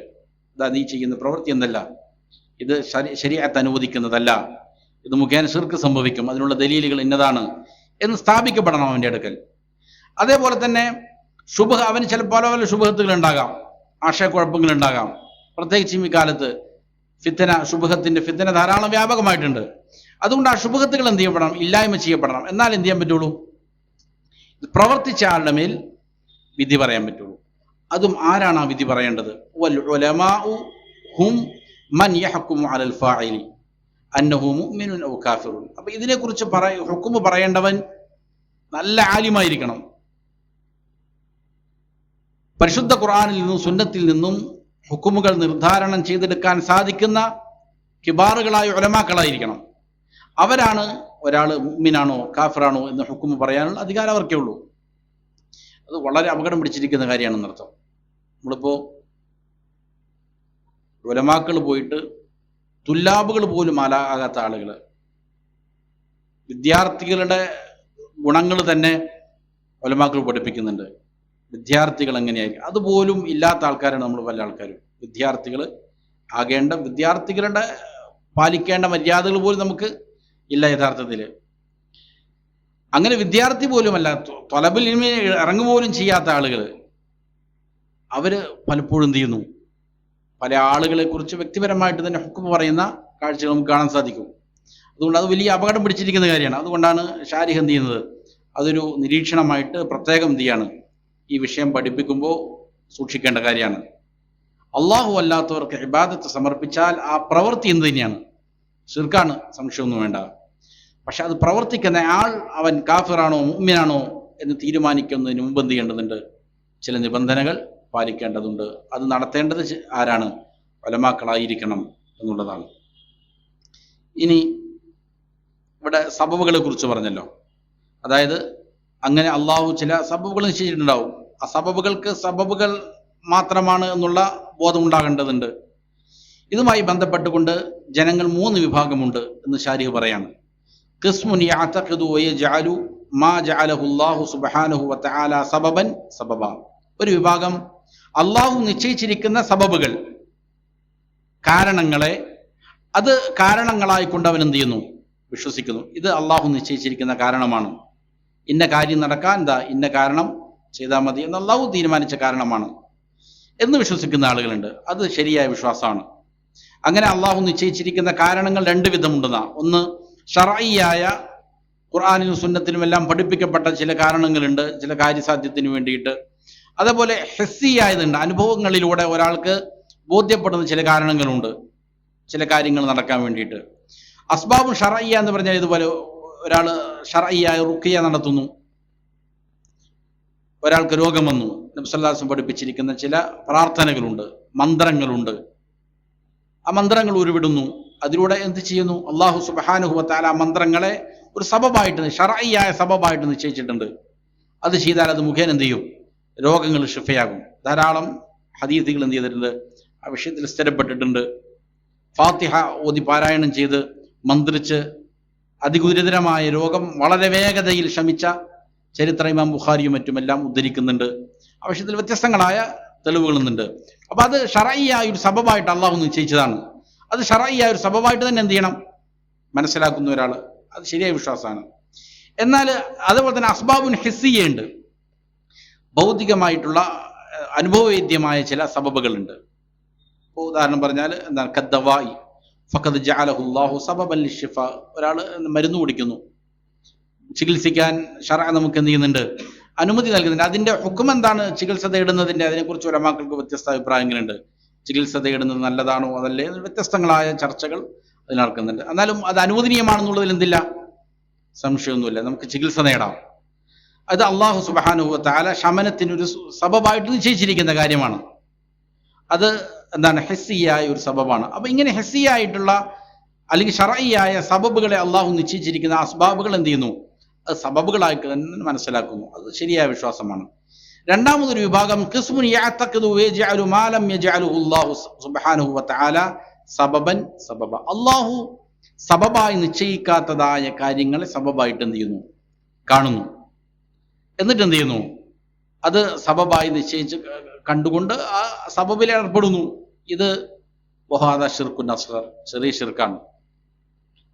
ഇതാ നീ ചെയ്യുന്ന പ്രവൃത്തി എന്നല്ല, ഇത് ശരീഅത്ത് അനുവദിക്കുന്നതല്ല, ഇത് മുഖേന ശിർക്ക് സംഭവിക്കും, അതിനുള്ള ദലീലുകൾ ഇന്നതാണ് എന്ന് സ്ഥാപിക്കപ്പെടണം അവൻ്റെ അടുക്കൽ. അതേപോലെ തന്നെ ശുബ്ഹ, അവന് ചില പല പല ശുബ്ഹത്തുകൾ ഉണ്ടാകാം, ആശയക്കുഴപ്പങ്ങൾ ഉണ്ടാകാം. പ്രത്യേകിച്ചും ഈ കാലത്ത് ശുഭഹത്തിന്റെ ഫിത്തന ധാരാളം വ്യാപകമായിട്ടുണ്ട്. അതുകൊണ്ട് ആ ശുഭഹത്തുകൾ എന്ത് ചെയ്യപ്പെടണം? ഇല്ലായ്മ ചെയ്യപ്പെടണം. എന്നാൽ എന്ത് ചെയ്യാൻ പറ്റുള്ളൂ? പ്രവർത്തിച്ച ആളുടെ മേൽ വിധി പറയാൻ പറ്റുള്ളൂ. അതും ആരാണ് ആ വിധി പറയേണ്ടത്? വൽ ഉലമാഉ ഹും മൻ യഹ്കുമു അലൽ ഫാഇലി അന്നഹു മുഅ്മിനുൻ ഔ കാഫിറുൻ. അപ്പൊ ഇതിനെക്കുറിച്ച് ഹുക്മ് പറയേണ്ടവൻ നല്ല ആലിമായിരിക്കണം. പരിശുദ്ധ ഖുർആനിൽ നിന്നും സുന്നത്തിൽ നിന്നും ഹുക്കുമുകൾ നിർദ്ധാരണം ചെയ്തെടുക്കാൻ സാധിക്കുന്ന കിബാറുകളായ ഉലമാക്കളായിരിക്കണം. അവരാണ് ഒരാൾ മുഅ്മിനാണോ കാഫിറാണോ എന്ന് ഹുക്കുമ് പറയാനുള്ള അധികാരം അവർക്കേ ഉള്ളൂ. അത് വളരെ അപകടം പിടിച്ചിരിക്കുന്ന കാര്യമാണെന്നർത്ഥം. നമ്മളിപ്പോൾ ഉലമാക്കൾ പോയിട്ട് തുല്ലാബുകൾ പോലും ആകാത്ത ആളുകൾ, വിദ്യാർത്ഥികളുടെ ഗുണങ്ങൾ തന്നെ ഉലമാക്കൾ പഠിപ്പിക്കുന്നുണ്ട്. വിദ്യാർത്ഥികൾ എങ്ങനെയായിരിക്കും അതുപോലും ഇല്ലാത്ത ആൾക്കാരാണ് നമ്മൾ പല ആൾക്കാരും. വിദ്യാർത്ഥികൾ ആകേണ്ട, വിദ്യാർത്ഥികളുടെ പാലിക്കേണ്ട മര്യാദകൾ പോലും നമുക്ക് ഇല്ല യഥാർത്ഥത്തിൽ. അങ്ങനെ വിദ്യാർത്ഥി പോലുമല്ല, ത്വലബുൽ ഇൽമി ഇറങ്ങുപോലും ചെയ്യാത്ത ആളുകൾ, അവര് പലപ്പോഴും എന്ത് ചെയ്യുന്നു? പല ആളുകളെ കുറിച്ച് വ്യക്തിപരമായിട്ട് തന്നെ ഹുക്മ് പറയുന്ന കാഴ്ചകൾ നമുക്ക് കാണാൻ സാധിക്കും. അതുകൊണ്ട് അത് വലിയ അപകടം പിടിച്ചിരിക്കുന്ന കാര്യമാണ്. അതുകൊണ്ടാണ് ഷാരിഹ് എന്ത് ചെയ്യുന്നത്? അതൊരു നിരീക്ഷണമായിട്ട് പ്രത്യേകം എന്ത് ചെയ്യാണ്? ഈ വിഷയം പഠിപ്പിക്കുമ്പോൾ സൂക്ഷിക്കേണ്ട കാര്യമാണ്. അള്ളാഹു അല്ലാത്തവർക്ക് ഇബാദത്ത് സമർപ്പിച്ചാൽ ആ പ്രവൃത്തി എന്ത് തന്നെയാണ്? ശിർക്കാണ്, സംശയമൊന്നും വേണ്ട. പക്ഷെ അത് പ്രവർത്തിക്കുന്ന ആൾ അവൻ കാഫിറാണോ മുഅ്മിനാണോ എന്ന് തീരുമാനിക്കുന്നതിന് മുമ്പ് എന്ത് ചെയ്യേണ്ടതുണ്ട്? ചില നിബന്ധനകൾ പാലിക്കേണ്ടതുണ്ട്. അത് നടത്തേണ്ടത് ആരാണ്? ഉലമാക്കളായിരിക്കണം എന്നുള്ളതാണ്. ഇനി ഇവിടെ സബബുകളെ കുറിച്ച് പറഞ്ഞല്ലോ. അതായത് അങ്ങനെ അള്ളാഹു ചില സബബുകൾ നിശ്ചയിച്ചിട്ടുണ്ടാവും. ആ സബബുകൾക്ക് സബബുകൾ മാത്രമാണ് എന്നുള്ള ബോധം ഉണ്ടാകേണ്ടതുണ്ട്. ഇതുമായി ബന്ധപ്പെട്ടുകൊണ്ട് ജനങ്ങൾ 3 വിഭാഗമുണ്ട് എന്ന് ശാരിഹ് പറയാണ്. ഖിസ്മുൻ യഅതഖിദു വയജഅലു മാ ജഅലഹു അല്ലാഹു സുബ്ഹാനഹു വതആല സബബൻ സബബ. ഒരു വിഭാഗം അള്ളാഹു നിശ്ചയിച്ചിരിക്കുന്ന സബബുകൾ, കാരണങ്ങളെ അത് കാരണങ്ങളായിക്കൊണ്ട് അവൻ എന്ത് ചെയ്യുന്നു? വിശ്വസിക്കുന്നു. ഇത് അള്ളാഹു നിശ്ചയിച്ചിരിക്കുന്ന കാരണമാണ്, ഇന്ന കാര്യം നടക്കാൻ ഇന്ന കാരണം ചെയ്താൽ മതി എന്ന് അള്ളാഹു തീരുമാനിച്ച കാരണമാണ് എന്ന് വിശ്വസിക്കുന്ന ആളുകളുണ്ട്. അത് ശരിയായ വിശ്വാസമാണ്. അങ്ങനെ അള്ളാഹു നിശ്ചയിച്ചിരിക്കുന്ന കാരണങ്ങൾ 2 വിധമുണ്ടെന്നാ. ഒന്ന് ശർഈയായ ഖുർആനിലും സുന്നത്തിലും എല്ലാം പഠിപ്പിക്കപ്പെട്ട ചില കാരണങ്ങളുണ്ട്, ചില കാര്യസാധ്യത്തിന് വേണ്ടിയിട്ട്. അതേപോലെ ഹിസ്സിയായതുണ്ട്, അനുഭവങ്ങളിലൂടെ ഒരാൾക്ക് ബോധ്യപ്പെടുന്ന ചില കാരണങ്ങളുണ്ട്, ചില കാര്യങ്ങൾ നടക്കാൻ വേണ്ടിയിട്ട്. അസ്ബാബും ശർഈയ എന്ന് പറഞ്ഞാൽ ഇതുപോലെ ഒരാൾ ശർഈയായ റുഖിയ നടത്തുന്നു, ഒരാൾക്ക് രോഗം വന്നു, നബി സല്ലല്ലാഹു അലൈഹി വസല്ലം പഠിപ്പിച്ചിരിക്കുന്ന ചില പ്രാർത്ഥനകളുണ്ട്, മന്ത്രങ്ങളുണ്ട്. ആ മന്ത്രങ്ങൾ ഉരുവിടുന്നു. അതിലൂടെ എന്ത് ചെയ്യുന്നു? അള്ളാഹു സുബ്ഹാനഹു വ തആല മന്ത്രങ്ങളെ ഒരു സബബായിട്ട്, ശർഈയായ സബബായിട്ട് നിശ്ചയിച്ചിട്ടുണ്ട്. അത് ചെയ്താൽ അത് മുഖേന എന്ത് ചെയ്യും? രോഗങ്ങൾ ശിഫയാകും. ധാരാളം ഹദീസുകൾ എന്ത് ചെയ്തിട്ടുണ്ട്? ആ വിഷയത്തിൽ സ്ഥിരപ്പെട്ടിട്ടുണ്ട്. ഫാത്തിഹ ഓതി പാരായണം ചെയ്ത് മന്ത്രിച്ച് അതിഗുരുതരമായ രോഗം വളരെ വേഗതയിൽ ശമിച്ച ചരിത്ര ഇമാം ബുഖാരിയും മറ്റുമെല്ലാം ഉദ്ധരിക്കുന്നുണ്ട്. ആ വിഷയത്തിൽ വ്യത്യസ്തങ്ങളായ തെളിവുകളുണ്ട്. അപ്പൊ അത് ശർഈയായ ഒരു സബബായിട്ട് അള്ളാഹു നിശ്ചയിച്ചതാണ്. അത് ശർഈയായ ഒരു സബബായിട്ട് തന്നെ എന്ത് ചെയ്യണം? മനസ്സിലാക്കുന്ന ഒരാൾ, അത് ശരിയായ വിശ്വാസമാണ്. എന്നാൽ അതുപോലെ തന്നെ അസ്ബാബുൻ ഹിസ്സിയുണ്ട്, ഭൗതികമായിട്ടുള്ള അനുഭവവേദ്യമായ ചില സബബുകളുണ്ട്. ഇപ്പോൾ ഉദാഹരണം പറഞ്ഞാൽ എന്താണ്? കദ്ദവായി ഫഖദ് ജഅലഹു അല്ലാഹു സബബൻ ലിശ്ശിഫ. ഒരാൾ മരുന്ന് കുടിക്കുന്നു, ചികിത്സിക്കാൻ ശർഅ നമുക്ക് എന്ത് ചെയ്യുന്നുണ്ട്? അനുമതി നൽകുന്നുണ്ട്. അതിന്റെ ഹുക്കം എന്താണ്? ചികിത്സ തേടുന്നതിന്റെ, അതിനെക്കുറിച്ച് ഉലമാക്കൾക്ക് വ്യത്യസ്ത അഭിപ്രായങ്ങളുണ്ട്. ചികിത്സ തേടുന്നത് നല്ലതാണോ അതല്ലേ? വ്യത്യസ്തങ്ങളായ ചർച്ചകൾ അതിൽ നടക്കുന്നുണ്ട്. എന്നാലും അത് അനുവദനീയമാണെന്നുള്ളതിൽ എന്തില്ല? സംശയമൊന്നുമില്ല. നമുക്ക് ചികിത്സ നേടാം. അത് അള്ളാഹു സുബ്ഹാനഹു വ തആല ശമനത്തിനൊരു സബബായിട്ട് നിശ്ചയിച്ചിരിക്കുന്ന കാര്യമാണ്. അത് എന്താണ്? ഹിസ്സിയായ ഒരു സബബാണ്. അപ്പൊ ഇങ്ങനെ ഹിസ്സിയായിട്ടുള്ള അല്ലെങ്കിൽ ശർഈയായ സബബുകളെ അള്ളാഹു നിശ്ചയിച്ചിരിക്കുന്ന അസ്ബാബുകൾ എന്ത് ചെയ്യുന്നു? അത് സബബുകളായിട്ട് തന്നെ മനസ്സിലാക്കുന്നു. അത് ശരിയായ വിശ്വാസമാണ്. രണ്ടാമതൊരു വിഭാഗം ഖിസ്മുൻ യഅതഖിദു വയജഅലു മാ ലം യജഅലുഹു അല്ലാഹു സുബ്ഹാനഹു വ തആല സബബൻ സബബ. അള്ളാഹു സബബായി നിശ്ചയിക്കാത്തതായ കാര്യങ്ങളെ സബബായിട്ട് എന്ത് ചെയ്യുന്നു? കാണുന്നു. എന്നിട്ട് എന്ത് ചെയ്യുന്നു? അത് സബബായി നിശ്ചയിച്ച് കണ്ടുകൊണ്ട് ആ സബബിൽ ഏർപ്പെടുന്നു. ഇത് വഹാദ ശിർക്കുൻ അസ്ഗർ, ചെറിയ ശിർക്കാണ്.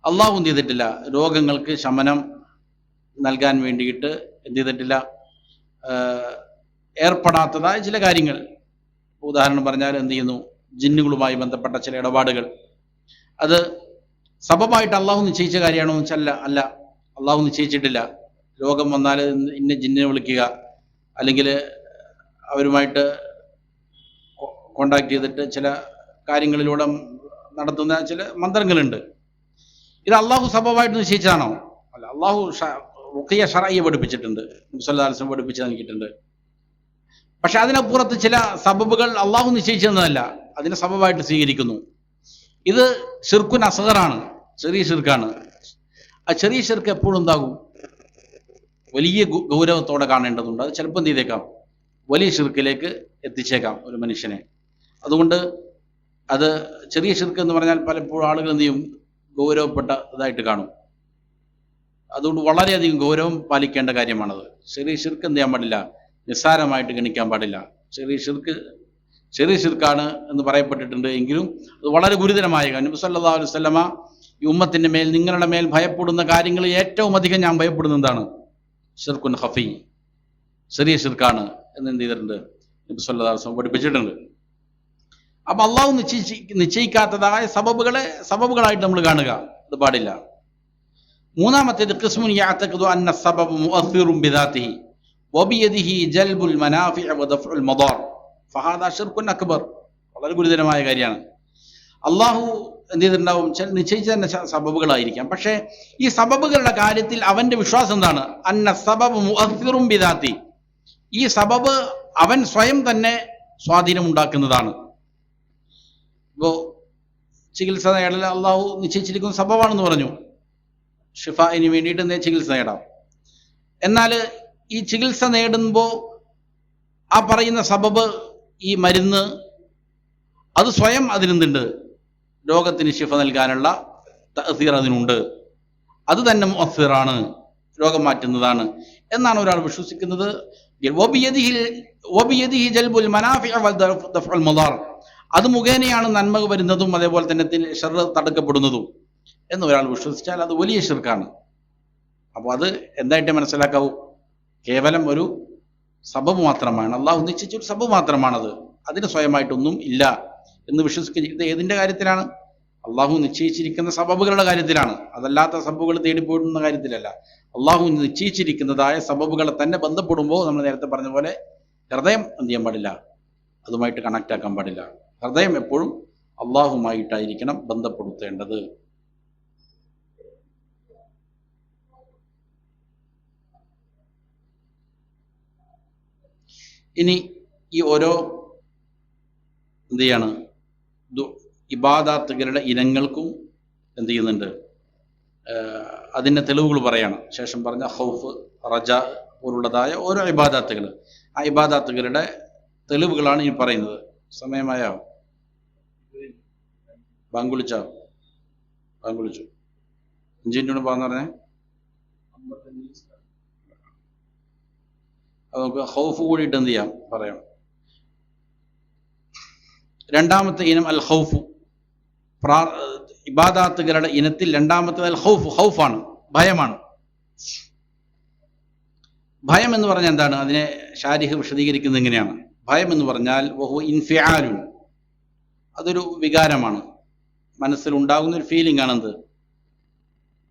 അള്ളാഹു എന്ത് ചെയ്തിട്ടില്ല? രോഗങ്ങൾക്ക് ശമനം നൽകാൻ വേണ്ടിയിട്ട് എന്ത് ചെയ്തിട്ടില്ല? ഏർപ്പെടാത്തതായ ചില കാര്യങ്ങൾ. ഉദാഹരണം പറഞ്ഞാൽ എന്ത് ചെയ്യുന്നു? ജിന്നുകളുമായി ബന്ധപ്പെട്ട ചില ഇടപാടുകൾ, അത് സബബായിട്ട് അള്ളാഹു നിശ്ചയിച്ച കാര്യമാണോ എന്ന് വെച്ചാൽ അല്ല, അള്ളാഹു നിശ്ചയിച്ചിട്ടില്ല. രോഗം വന്നാൽ ഇന്ന ജിന്നിനെ വിളിക്കുക, അല്ലെങ്കിൽ അവരുമായിട്ട് കോണ്ടാക്ട് ചെയ്തിട്ട് ചില കാര്യങ്ങളിലൂടെ നടത്തുന്ന ചില മന്ത്രങ്ങളുണ്ട്. ഇത് അള്ളാഹു സബബായിട്ട് നിശ്ചയിച്ചതാണോ? അല്ല. അള്ളാഹു റുഖിയ ശർഇയ്യ പഠിപ്പിച്ചിട്ടുണ്ട്, നബി സല്ലല്ലാഹു അലൈഹി വസല്ലം പഠിപ്പിച്ച് നൽകിയിട്ടുണ്ട്. പക്ഷെ അതിനപ്പുറത്ത് ചില സബബുകൾ അള്ളാഹു നിശ്ചയിച്ചതല്ല, അതിനെ സബബായിട്ട് സ്വീകരിക്കുന്നു. ഇത് ശിർക്കുൻ അസ്ഗറാണ്, ചെറിയ ശിർക്കാണ്. ആ ചെറിയ ശിർക്ക് എപ്പോഴും എന്താകും? വലിയ ഗൗരവത്തോടെ കാണേണ്ടതുണ്ട്. അത് ചിലപ്പോൾ എന്ത് ചെയ്തേക്കാം? വലിയ ശിർക്കിലേക്ക് എത്തിച്ചേക്കാം ഒരു മനുഷ്യനെ. അതുകൊണ്ട് അത് ചെറിയ ശിർക്ക് എന്ന് പറഞ്ഞാൽ പലപ്പോഴും ആളുകൾ എന്ത് ചെയ്യും? ഗൗരവപ്പെട്ട ഇതായിട്ട് കാണും. അതുകൊണ്ട് വളരെയധികം ഗൗരവം പാലിക്കേണ്ട കാര്യമാണത്. ചെറിയ ശിർക്ക് എന്ത് ചെയ്യാൻ പാടില്ല? നിസ്സാരമായിട്ട് ഗണിക്കാൻ പാടില്ല. ചെറിയ ശിർക്കാണ് എന്ന് പറയപ്പെട്ടിട്ടുണ്ട്, എങ്കിലും അത് വളരെ ഗുരുതരമായ കാര്യം. നബി സല്ലല്ലാഹു അലൈഹി വസല്ലമ ഈ ഉമ്മത്തിന്റെ മേൽ, നിങ്ങളുടെ മേൽ ഭയപ്പെടുന്ന കാര്യങ്ങൾ ഏറ്റവും അധികം ഞാൻ ഭയപ്പെടുന്ന എന്താണ്? ശിർക്കുൻ ഖഫി, ചെറിയ ശിർക്കാണ് എന്ന് എന്ത് ചെയ്തിട്ടുണ്ട്? നബി സല്ലല്ലാഹു അലൈഹി വസല്ലം പഠിപ്പിച്ചിട്ടുണ്ട്. അപ്പൊ അള്ളാഹു നിശ്ചയിക്കാത്തതായ സബബുകളായിട്ട് നമ്മൾ കാണുക, അത് പാടില്ല. മൂന്നാമത്തേത് ഖിസ്മുൻ യഅതഖിദു അന്ന സബബ മുഅസ്സിറുൻ ബിദാതിഹി വബിയദിഹി ജൽബുൽ മനാഫിഅ വദഫഉൽ മദാർ ഫഹാദാ ശിർക്കുൻ അക്ബർ. വളരെ ഗുരുതരമായ കാര്യമാണ്. അള്ളാഹു എന്ത് ചെയ്തിട്ടുണ്ടാവും? നിശ്ചയിച്ച തന്നെ സബബുകളായിരിക്കാം. പക്ഷേ ഈ സബബുകളുടെ കാര്യത്തിൽ അവന്റെ വിശ്വാസം എന്താണ്? അന്ന സബബ് മുഅസ്സിറുൻ ബിദാതി, ഈ സബബ് അവൻ സ്വയം തന്നെ സ്വാധീനം ഉണ്ടാക്കുന്നതാണ്. ഇപ്പോ ചികിത്സ നേടൽ അള്ളാഹു നിശ്ചയിച്ചിരിക്കുന്ന സബബാണെന്ന് പറഞ്ഞു. ഷിഫായിന് വേണ്ടിയിട്ട് എന്തേ ചികിത്സ നേടാം. എന്നാൽ ഈ ചികിത്സ നേടുമ്പോൾ ആ പറയുന്ന സബബ്, ഈ മരുന്ന്, അത് സ്വയം അതിനെന്തുണ്ട്? രോഗത്തിന് ശിഫ നൽകാനുള്ള തഅ്സീർ അതിനുണ്ട്. അത് തന്നെ മുഅസ്സിറാണ്, രോഗം മാറ്റുന്നതാണ് എന്നാണ് ഒരാൾ വിശ്വസിക്കുന്നത്. വബിയദിഹി ജൽബുൽ മനാഫിഅ വദഫഉൽ മദാർ, അത് മുഖേനയാണ് നന്മ വരുന്നതും അതേപോലെ തന്നെ ശർറ് തടുക്കപ്പെടുന്നതും എന്ന് ഒരാൾ വിശ്വസിച്ചാൽ അത് വലിയ ശിർക്കാണ്. അപ്പോൾ അത് എന്തായിട്ട് മനസ്സിലാക്കാവൂ? കേവലം ഒരു സബബ് മാത്രമാണ്, അള്ളാഹു നിശ്ചയിച്ചൊരു സബബ് മാത്രമാണത്, അതിന് സ്വയമായിട്ടൊന്നും ഇല്ല എന്ന് വിശ്വസിക്കുക. ഇത് ഏതിൻ്റെ കാര്യത്തിലാണ്? അള്ളാഹു നിശ്ചയിച്ചിരിക്കുന്ന സബബുകളുടെ കാര്യത്തിലാണ്, അതല്ലാത്ത സബബുകൾ തേടിപ്പോടുന്ന കാര്യത്തിലല്ല. അള്ളാഹു നിശ്ചയിച്ചിരിക്കുന്നതായ സബബുകളെ തന്നെ ബന്ധപ്പെടുമ്പോൾ നമ്മൾ നേരത്തെ പറഞ്ഞ പോലെ ഹൃദയം എന്ത് ചെയ്യാൻ പാടില്ല? അതുമായിട്ട് കണക്റ്റ് ആക്കാൻ പാടില്ല. ഹൃദയം എപ്പോഴും അള്ളാഹുമായിട്ടായിരിക്കണം ബന്ധപ്പെടുത്തേണ്ടത്. ഇനി ഈ ഓരോ എന്ത് ചെയ്യാണ്? ഇബാദാത്തുകളുടെ ഇനങ്ങൾക്കും എന്ത് ചെയ്യുന്നുണ്ട്? അതിൻ്റെ തെളിവുകൾ പറയണം. ശേഷം പറഞ്ഞ ഖൗഫ്, റജ പോലുള്ളതായ ഓരോ ഇബാദാത്തുകൾ, ആ ഇബാദാത്തുകളുടെ തെളിവുകളാണ് ഈ പറയുന്നത്. സമയമായോ? ബാങ്കുളിച്ചോ? ബാങ്കുളിച്ചു 5 മിനിറ്റ് പറഞ്ഞ പറഞ്ഞേ. നമുക്ക് ഖൗഫ് കൂടിയിട്ട് എന്ത് ചെയ്യാം? പറയാം. രണ്ടാമത്തെ ഇനം അൽ ഖൗഫു, ഇബാദാത്തുകളുടെ ഇനത്തിൽ രണ്ടാമത്തെ അൽ ഖൗഫ്, ഖൗഫാണ്, ഭയമാണ്. ഭയം എന്ന് പറഞ്ഞാൽ എന്താണ്? അതിനെ ശാരിഹ് വിശദീകരിക്കുന്നത് എങ്ങനെയാണ്? ഭയം എന്ന് പറഞ്ഞാൽ വഹു ഇൻഫിആലുൻ, അതൊരു വികാരമാണ്, മനസ്സിലുണ്ടാകുന്ന ഒരു ഫീലിംഗ് ആണെന്ത്?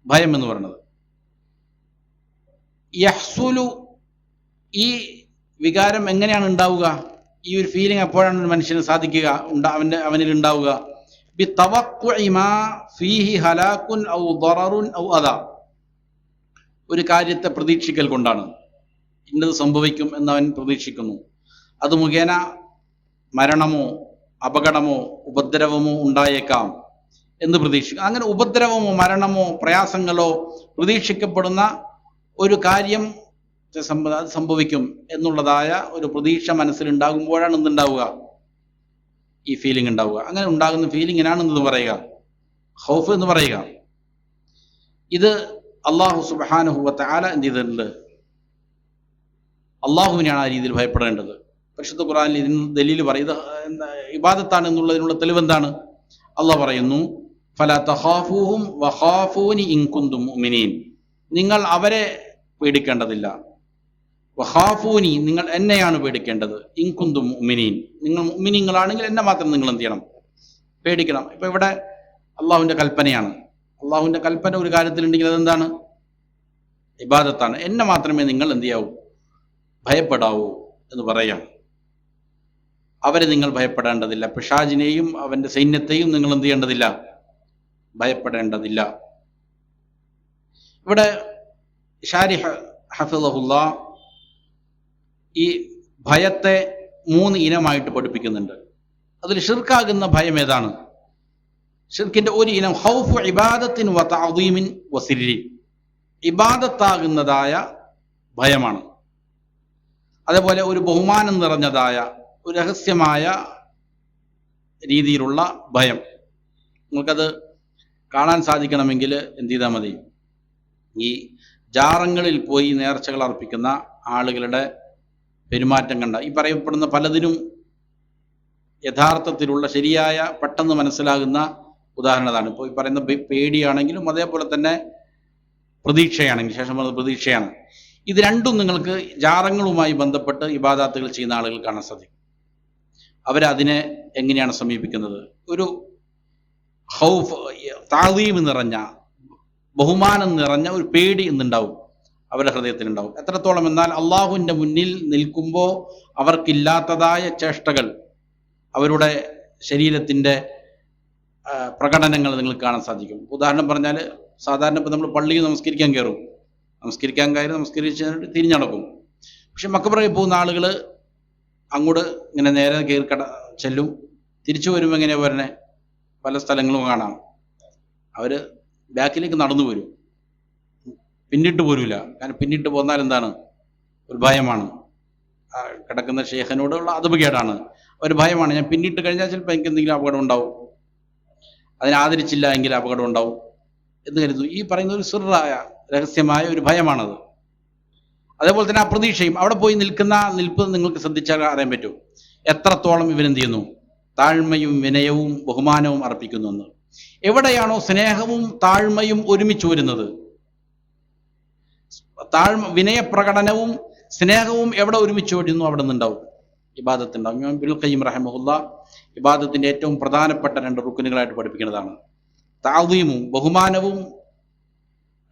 ഭയം എന്ന് പറയുന്നത്. യഹ്സുലു, ഈ വികാരം എങ്ങനെയാണ് ഉണ്ടാവുക? ഈ ഒരു ഫീലിംഗ് എപ്പോഴാണ് ഒരു മനുഷ്യന് സാധിക്കുക, അവനിൽ ഉണ്ടാവുക? ബിതവഖുഇ മാ ഫീഹി ഹലാകുൻ ഔ ദററുൻ ഔ അദാ, ഒരു കാര്യത്തെ പ്രതീക്ഷിക്കൽ കൊണ്ടാണ്. ഇന്നത് സംഭവിക്കും എന്നവൻ പ്രതീക്ഷിക്കുന്നു, അത് മുഖേന മരണമോ അപകടമോ ഉപദ്രവമോ ഉണ്ടായേക്കാം എന്ന് പ്രതീക്ഷിക്കും. അങ്ങനെ ഉപദ്രവമോ മരണമോ പ്രയാസങ്ങളോ പ്രതീക്ഷിക്കപ്പെടുന്ന ഒരു കാര്യം അത് സംഭവിക്കും എന്നുള്ളതായ ഒരു പ്രതീക്ഷ മനസ്സിലുണ്ടാകുമ്പോഴാണ് എന്തുണ്ടാവുക? ഈ ഫീലിംഗ് ഉണ്ടാവുക. അങ്ങനെ ഉണ്ടാകുന്ന ഫീലിങ്ങിനാണ് എന്ത് പറയുക? ഖൗഫ് എന്ന് പറയുക. ഇത് അള്ളാഹു സുബ്ഹാനഹു വ തആല എന്ത് ചെയ്തിട്ടുണ്ട്? അള്ളാഹുവിനെയാണ് ആ രീതിയിൽ ഭയപ്പെടേണ്ടത്. പരിശുദ്ധ ഖുർആനിൽ ഇതിന് ദലീൽ പറയുന്നത് ഇബാദത്താണ് എന്നുള്ളതിനുള്ള തെളിവെന്താണ്? അള്ളാഹ് പറയുന്നു, ഫലാ തഖാഫൂഹും വഖാഫൂനി ഇൻ കുന്തും മുഅ്മിനീൻ, നിങ്ങൾ അവരെ പേടിക്കേണ്ടതില്ല. വഖാഫൂനി, നിങ്ങൾ എന്നെയാണ് പേടിക്കേണ്ടത്. ഇൻ കുന്തും മുഅ്മിനീൻ, നിങ്ങൾ മുഅ്മിനീങ്ങളാണെങ്കിൽ എന്നെ മാത്രം നിങ്ങൾ എന്ത് ചെയ്യണം? പേടിക്കണം. ഇപ്പം ഇവിടെ അള്ളാഹുവിൻ്റെ കൽപ്പനയാണ്. അള്ളാഹുവിൻ്റെ കൽപ്പന ഒരു കാര്യത്തിലുണ്ടെങ്കിൽ അതെന്താണ്? ഇബാദത്താണ്. എന്നെ മാത്രമേ നിങ്ങൾ എന്ത് ചെയ്യാവൂ? ഭയപ്പെടാവൂ എന്ന് പറയാം. അവരെ നിങ്ങൾ ഭയപ്പെടേണ്ടതില്ല. പിശാചിനെയും അവൻ്റെ സൈന്യത്തെയും നിങ്ങൾ എന്ത് ചെയ്യേണ്ടതില്ല? ഭയപ്പെടേണ്ടതില്ല. ഇവിടെ ഷാരിഹ് ഹഫിളഹുല്ലാ ഈ ഭയത്തെ 3 ഇനമായിട്ട് പഠിപ്പിക്കുന്നുണ്ട്. അതിൽ ഷിർക്കാകുന്ന ഭയം ഏതാണ്? ഷിർക്കിന്റെ ഒരു ഇനം ഖൗഫു ഇബാദത്തിൻ വ തഅദീമിൻ വ സിർരി, ഇബാദത്താകുന്നതായ ഭയമാണ്. അതേപോലെ ഒരു ബഹുമാനം നിറഞ്ഞതായ ഒരു രഹസ്യമായ രീതിയിലുള്ള ഭയം. നിങ്ങൾക്കത് കാണാൻ സാധിക്കണമെങ്കിൽ എന്ത് ചെയ്താൽ മതി? ഈ ജാറങ്ങളിൽ പോയി നേർച്ചകൾ അർപ്പിക്കുന്ന ആളുകളുടെ പെരുമാറ്റം കണ്ട ഈ പറയപ്പെടുന്ന പലതിനും യഥാർത്ഥത്തിലുള്ള ശരിയായ പെട്ടെന്ന് മനസ്സിലാകുന്ന ഉദാഹരണതാണ്. ഇപ്പോൾ ഈ പറയുന്ന പേടിയാണെങ്കിലും അതേപോലെ തന്നെ പ്രതീക്ഷയാണെങ്കിലും, ശേഷം പറഞ്ഞ പ്രതീക്ഷയാണ്. ഇത് രണ്ടും നിങ്ങൾക്ക് ജാറങ്ങളുമായി ബന്ധപ്പെട്ട് ഇബാദാത്തുകൾ ചെയ്യുന്ന ആളുകൾ കാണാൻ സാധിക്കും. അവരതിനെ എങ്ങനെയാണ് സമീപിക്കുന്നത്? ഒരു ഖൗഫ്, താദീം നിറഞ്ഞ, ബഹുമാനം നിറഞ്ഞ ഒരു പേടി എന്നുണ്ടാവും അവരുടെ ഹൃദയത്തിലുണ്ടാവും. എത്രത്തോളം എന്നാൽ അള്ളാഹുവിൻ്റെ മുന്നിൽ നിൽക്കുമ്പോൾ അവർക്കില്ലാത്തതായ ചേഷ്ടകൾ, അവരുടെ ശരീരത്തിൻ്റെ പ്രകടനങ്ങൾ നിങ്ങൾക്ക് കാണാൻ സാധിക്കും. ഉദാഹരണം പറഞ്ഞാൽ, സാധാരണ ഇപ്പോൾ നമ്മൾ പള്ളിയിൽ നമസ്കരിക്കാൻ കയറും, നമസ്കരിച്ച് തിരിഞ്ഞടക്കും. പക്ഷെ മക്കബറയിൽ പോകുന്ന ആളുകൾ അങ്ങോട്ട് ഇങ്ങനെ നേരെ കയറി ചെല്ലും. തിരിച്ചു വരുമ്പോൾ എങ്ങനെയാണ് വരണേ? പല സ്ഥലങ്ങളും കാണാം. അവർ ബാക്കിലേക്ക് നടന്നു വരും, പിന്നിട്ട് പോരില്ല. കാരണം പിന്നിട്ട് പോന്നാൽ എന്താണ്? ഒരു ഭയമാണ്. കിടക്കുന്ന ഷേഖനോടുള്ള അതബുകേടാണ്, ഒരു ഭയമാണ്. ഞാൻ പിന്നിട്ട് കഴിഞ്ഞാൽ ചിലപ്പോൾ എനിക്ക് എന്തെങ്കിലും അപകടം ഉണ്ടാവും, അതിനെ ആദരിച്ചില്ല എങ്കിൽ അപകടം ഉണ്ടാവും എന്ന് കരുതുന്നു. ഈ പറയുന്ന ഒരു സിറായ രഹസ്യമായ ഒരു ഭയമാണത്. അതേപോലെ തന്നെ ആ പ്രതീക്ഷയും. അവിടെ പോയി നിൽക്കുന്ന നിൽപ്പ് നിങ്ങൾക്ക് ശ്രദ്ധിച്ചാൽ അറിയാൻ പറ്റും എത്രത്തോളം ഇവരെന്ത് ചെയ്യുന്നു? താഴ്മയും വിനയവും ബഹുമാനവും അർപ്പിക്കുന്നു എന്ന്. എവിടെയാണോ സ്നേഹവും താഴ്മയും ഒരുമിച്ച് വരുന്നത്, വിനയപ്രകടനവും സ്നേഹവും എവിടെ ഒരുമിച്ച് വരുന്നു അവിടെ നിന്നുണ്ടാവും ഇബാദത്തുണ്ടാവും. ഇമാം ഇബ്നുൽ ഖയ്യിം റഹിമഹുല്ലാ ഇബാദത്തിന്റെ ഏറ്റവും പ്രധാനപ്പെട്ട 2 റുക്കുനുകളായിട്ട് പഠിപ്പിക്കുന്നതാണ് തഅദീമും, ബഹുമാനവും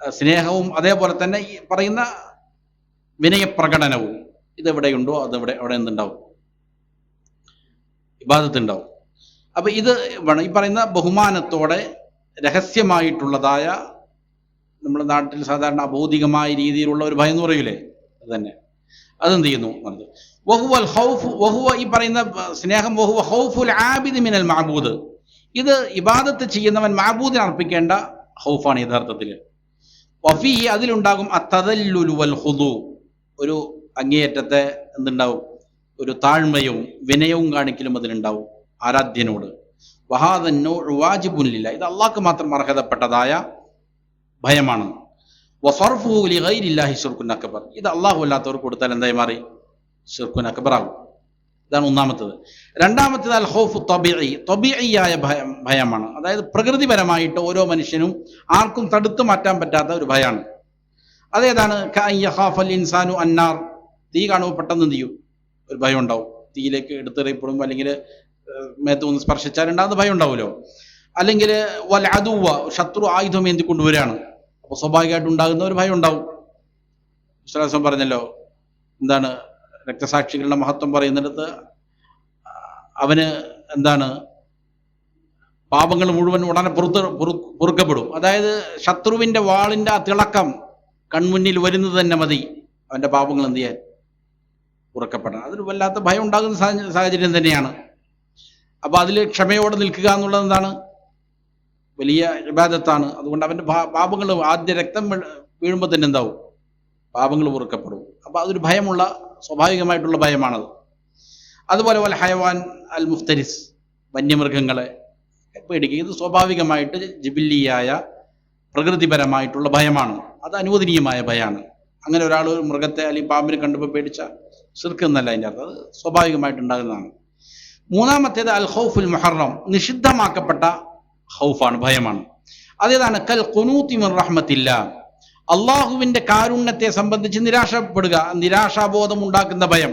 സ്നേഹവും, അതേപോലെ തന്നെ ഈ പറയുന്ന വിനയപ്രകടനവും. ഇതെവിടെയുണ്ടോ അവിടെ എന്തുണ്ടാവും? ഇബാദത്തുണ്ടാവും. അപ്പൊ ഇത് ഈ പറയുന്ന ബഹുമാനത്തോടെ രഹസ്യമായിട്ടുള്ളതായ, നമ്മുടെ നാട്ടിൽ സാധാരണ അബൗദികമായ രീതിയിലുള്ള ഒരു ഭയം എന്ന് പറയൂലേ, അത് തന്നെ. അതെന്ത് ചെയ്യുന്നു? വഹുവൽ ഖൗഫ്, വഹുവ ഈ പറയുന്ന സ്നേഹം, വഹുവ ഖൗഫുൽ ആബിദ് മിനൽ മഅബൂദ്, ഇത് ഇബാദത്ത് ചെയ്യുന്നവൻ മഅബൂദിനെ അർപ്പിക്കേണ്ട ഖൗഫാണ് യഥാർത്ഥത്തിൽ. വഫീഹി, അതിലുണ്ടാകും അത്തദല്ലുൽ വൽ ഖുദൂ, ഒരു അങ്ങേയറ്റത്തെ എന്തുണ്ടാവും? ഒരു താഴ്മയും വിനയവും കാണിക്കലും അതിലുണ്ടാവും ആരാധ്യനോട്. വഹാദൻ നൗഉ വാജിബുൻ ലില്ലാഹ്, ഇത് അള്ളാഹ്ക്ക് മാത്രം അർഹതപ്പെട്ടതായ ഭയമാണ്. വസർഫുഹു ലിഗൈരില്ലാഹി ശിർക്കുൻ അക്ബർ, ഇത് അള്ളാഹു അല്ലാത്തവർക്ക് കൊടുത്താൽ എന്തായി മാറി? ശിർക്കുൻ അക്ബർ ആകും. ഇതാണ് ഒന്നാമത്തത്. രണ്ടാമത്തേത് അൽ ഖൗഫു തബീഇ, തബീഇയായ ഭയമാണ്. അതായത് പ്രകൃതിപരമായിട്ട് ഓരോ മനുഷ്യനും ആർക്കും തടുത്തു മാറ്റാൻ പറ്റാത്ത ഒരു ഭയമാണ്. അതേതാണ്? കഅൻ യഖാഫൽ ഇൻസാനു അന്നാർ, തീ കാണുമ്പോൾ പെട്ടെന്ന് എന്ത് ചെയ്യും? ഒരു ഭയം ഉണ്ടാവും. തീയിലേക്ക് എടുത്തെറിയപ്പെടുമ്പോൾ അല്ലെങ്കിൽ മേത്ത് ഒന്ന് സ്പർശിച്ചാൽ ഉണ്ടാകുന്ന ഭയം ഉണ്ടാവുമല്ലോ. അല്ലെങ്കിൽ വൽ അദുവ, ശത്രു ആയുധം ഏന്തി കൊണ്ടുവരികയാണ്, അപ്പോൾ സ്വാഭാവികമായിട്ട് ഉണ്ടാകുന്ന ഒരു ഭയം ഉണ്ടാവും. വിശ്വാസം പറഞ്ഞല്ലോ, എന്താണ് രക്തസാക്ഷികളുടെ മഹത്വം പറയുന്നിടത്ത് അവന് എന്താണ് പാപങ്ങൾ മുഴുവൻ ഉടനെ പൊറുക്കപ്പെടും. അതായത് ശത്രുവിന്റെ വാളിന്റെ ആ തിളക്കം കൺമുന്നിൽ വരുന്നത് തന്നെ മതി അവന്റെ പാപങ്ങൾ എന്ത് ചെയ്യാൻ? ഉറക്കപ്പെടണം. അതൊരു വല്ലാത്ത ഭയം ഉണ്ടാകുന്ന സാഹചര്യം തന്നെയാണ്. അപ്പൊ അതിൽ ക്ഷമയോടെ നിൽക്കുക എന്നുള്ളത് എന്താണ്? വലിയ ഇബാദത്താണ്. അതുകൊണ്ട് അവന്റെ പാപങ്ങൾ ആദ്യ രക്തം വീഴുമ്പോൾ തന്നെ എന്താവും? പാപങ്ങൾ പൊറുക്കപ്പെടും. അപ്പൊ അതൊരു ഭയമുള്ള, സ്വാഭാവികമായിട്ടുള്ള ഭയമാണത്. അതുപോലെ പോലെ ഹയവാൻ അൽ മുഫ്തരിസ്, വന്യമൃഗങ്ങളെ പേടിക്കുക, ഇത് സ്വാഭാവികമായിട്ട് ജിബില്ലിയായ പ്രകൃതിപരമായിട്ടുള്ള ഭയമാണ്. അത് അനുവദനീയമായ ഭയമാണ്. അങ്ങനെ ഒരാൾ ഒരു മൃഗത്തെ അല്ലെങ്കിൽ പാമ്പിനെ കണ്ടപ്പോൾ പേടിച്ച ശിർക്ക് എന്നല്ല അതിൻ്റെ അർത്ഥം, അത് സ്വാഭാവികമായിട്ടുണ്ടാകുന്നതാണ്. മൂന്നാമത്തേത് അൽ ഖൗഫുൽ മുഹറം, നിഷിദ്ധമാക്കപ്പെട്ട ഖൗഫാണ്, ഭയമാണ്. അതേതാണ്? കൽ ഖുനൂതി മിർ റഹ്മത്തില്ലാ, അള്ളാഹുവിന്റെ കാരുണ്യത്തെ സംബന്ധിച്ച് നിരാശപ്പെടുക, നിരാശാബോധം ഉണ്ടാക്കുന്ന ഭയം.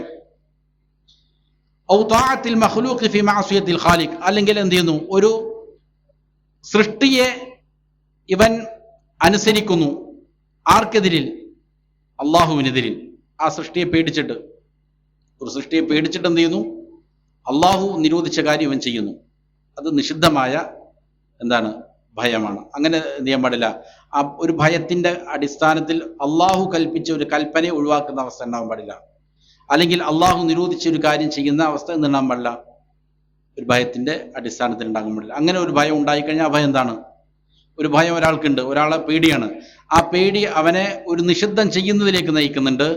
ഔ താഅത്തിൽ മഖ്ലൂഖി ഫി മഅസിയത്തിൽ ഖാലിഖ്, അല്ലെങ്കിൽ എന്ത് ചെയ്യുന്നു? ഒരു സൃഷ്ടിയെ ഇവൻ അനുസരിക്കുന്നു. ആർക്കെതിരിൽ? അള്ളാഹുവിനെതിരിൽ. ആ സൃഷ്ടിയെ പേടിച്ചിട്ട്, ഒരു സൃഷ്ടിയെ പേടിച്ചിട്ട് എന്ത് ചെയ്യുന്നു? അള്ളാഹു നിരോധിച്ച കാര്യം ഇവൻ ചെയ്യുന്നു. അത് നിഷിദ്ധമായ ഭയമാണ്. അങ്ങനെ എന്ത് ചെയ്യാൻ പാടില്ല. ആ ഒരു ഭയത്തിന്റെ അടിസ്ഥാനത്തിൽ അള്ളാഹു കൽപ്പിച്ച ഒരു കൽപ്പനയെ ഒഴിവാക്കുന്ന അവസ്ഥ ഉണ്ടാവാൻ പാടില്ല. അല്ലെങ്കിൽ അള്ളാഹു നിരോധിച്ച ഒരു കാര്യം ചെയ്യുന്ന അവസ്ഥ എന്തുണ്ടാകാൻ പാടില്ല, ഒരു ഭയത്തിന്റെ അടിസ്ഥാനത്തിൽ ഉണ്ടാകാൻ പാടില്ല. അങ്ങനെ ഒരു ഭയം ഉണ്ടായിക്കഴിഞ്ഞാൽ ആ ഭയം എന്താണ്? ഒരു ഭയം ഒരാൾക്കുണ്ട്, ഒരാളെ പേടിയാണ്. ആ പേടി അവനെ ഒരു നിഷിദ്ധം ചെയ്യുന്നതിലേക്ക് നയിക്കുന്നുണ്ട്,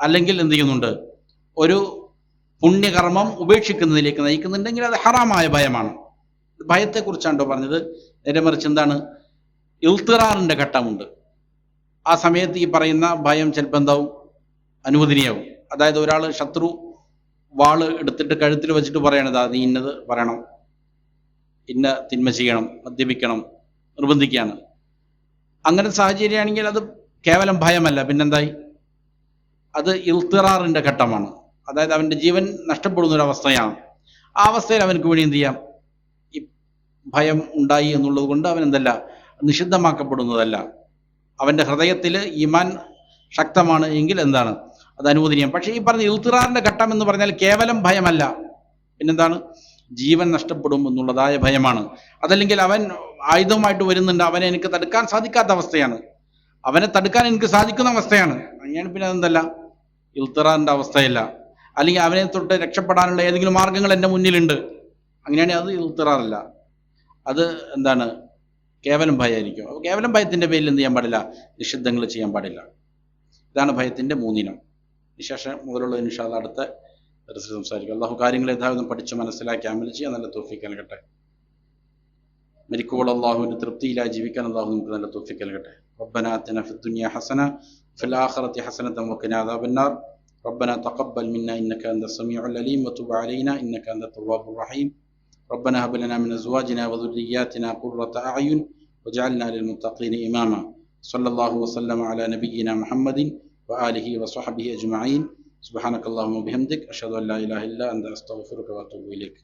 അല്ലെങ്കിൽ എന്ത് ചെയ്യുന്നുണ്ട്, ഒരു പുണ്യകർമ്മം ഉപേക്ഷിക്കുന്നതിലേക്ക് നയിക്കുന്നുണ്ടെങ്കിൽ അത് ഹറാമായ ഭയമാണ്. ഭയത്തെക്കുറിച്ചാണോ പറഞ്ഞത്? നേരെ മറിച്ച് എന്താണ്, ഇൽത്തിറാറിന്റെ ഘട്ടമുണ്ട്. ആ സമയത്ത് ഈ പറയുന്ന ഭയം ചിലപ്പോൾ എന്താവും, അനുവദനീയവും. അതായത് ഒരാൾ ശത്രു വാള് എടുത്തിട്ട് കഴുത്തിൽ വെച്ചിട്ട് പറയണതാ, നീ ഇന്നത് പറയണം, ഇന്ന തിന്മ ചെയ്യണം, മദ്യപിക്കണം, നിർബന്ധിക്കുകയാണ്. അങ്ങനെ സാഹചര്യമാണെങ്കിൽ അത് കേവലം ഭയമല്ല, പിന്നെന്തായി? അത് ഇൽത്തിറാറിന്റെ ഘട്ടമാണ്. അതായത് അവന്റെ ജീവൻ നഷ്ടപ്പെടുന്ന ഒരു അവസ്ഥയാണ്. ആ അവസ്ഥയിൽ അവനക്ക് വേണ്ടി എന്ത് ചെയ്യാം? ഈ ഭയം ഉണ്ടായി എന്നുള്ളത് കൊണ്ട് അവൻ എന്തല്ല, നിഷിദ്ധമാക്കപ്പെടുന്നതല്ല. അവന്റെ ഹൃദയത്തിൽ ഈമാൻ ശക്തമാണ് എങ്കിൽ എന്താണ്, അത് അനുവദനീയം. പക്ഷേ ഈ പറഞ്ഞ ഇൽത്തിറാറിന്റെ ഘട്ടം എന്ന് പറഞ്ഞാൽ കേവലം ഭയമല്ല, പിന്നെന്താണ്? ജീവൻ നഷ്ടപ്പെടും എന്നുള്ളതായ ഭയമാണ്. അതല്ലെങ്കിൽ അവൻ ആയുധമായിട്ട് വരുന്നുണ്ട്, അവനെ എനിക്ക് തടുക്കാൻ സാധിക്കാത്ത അവസ്ഥയാണ്, അവനെ തടുക്കാൻ എനിക്ക് സാധിക്കുന്ന അവസ്ഥയാണ്. അങ്ങനെയാണ് പിന്നെ അതെന്തല്ല, ഇൽത്തിറാറിന്റെ അവസ്ഥയല്ല. അല്ലെങ്കിൽ അവനെ തൊട്ട് രക്ഷപ്പെടാനുള്ള ഏതെങ്കിലും മാർഗങ്ങൾ എൻ്റെ മുന്നിലുണ്ട്, അങ്ങനെയാണെങ്കിൽ അത് ഇൽത്തിറാറല്ല, അത് കേവലം ഭയമായിരിക്കും. അപ്പോൾ കേവലം ഭയത്തിന്റെ പേരിൽ എന്ത് ചെയ്യാൻ പാടില്ല, നിഷിദ്ധങ്ങൾ ചെയ്യാൻ പാടില്ല. ഇതാണ് ഭയത്തിന്റെ 3 ഇനം. വിശേഷം മുതലുള്ള ഇൻഷാ അല്ലാഹ് അടുത്ത ദർസിൽ സംസാരിക്കും. അള്ളാഹു കാര്യങ്ങൾ യഥാവിധം പഠിച്ച് മനസ്സിലാക്കി അമൽ ചെയ്യാൻ നല്ല തൗഫീഖ് നൽകട്ടെ. മരിക്കുമ്പോൾ അള്ളാഹുവിന്റെ തൃപ്തിയിലായി ജീവിക്കാൻ അള്ളാഹു നമുക്ക് നല്ല തൗഫീഖ് നൽകട്ടെ. റബ്ബനാ ആതിനാ ഫിദ്ദുനിയ ഹസന വഫിൽ ആഖിറതി ഹസനതൻ വഖിനാ അദാബന്നാർ. ربنا تقبل منا إنك أنت السميع العليم وتب علينا إنك أنت التواب الرحيم. ربنا هب لنا من أزواجنا وذرياتنا قرة أعين واجعلنا للمتقين إماما. صلى الله وسلم على نبينا محمد وآله وصحبه أجمعين. سبحانك اللهم وبحمدك أشهد أن لا إله إلا أنت أستغفرك وأتوب إليك.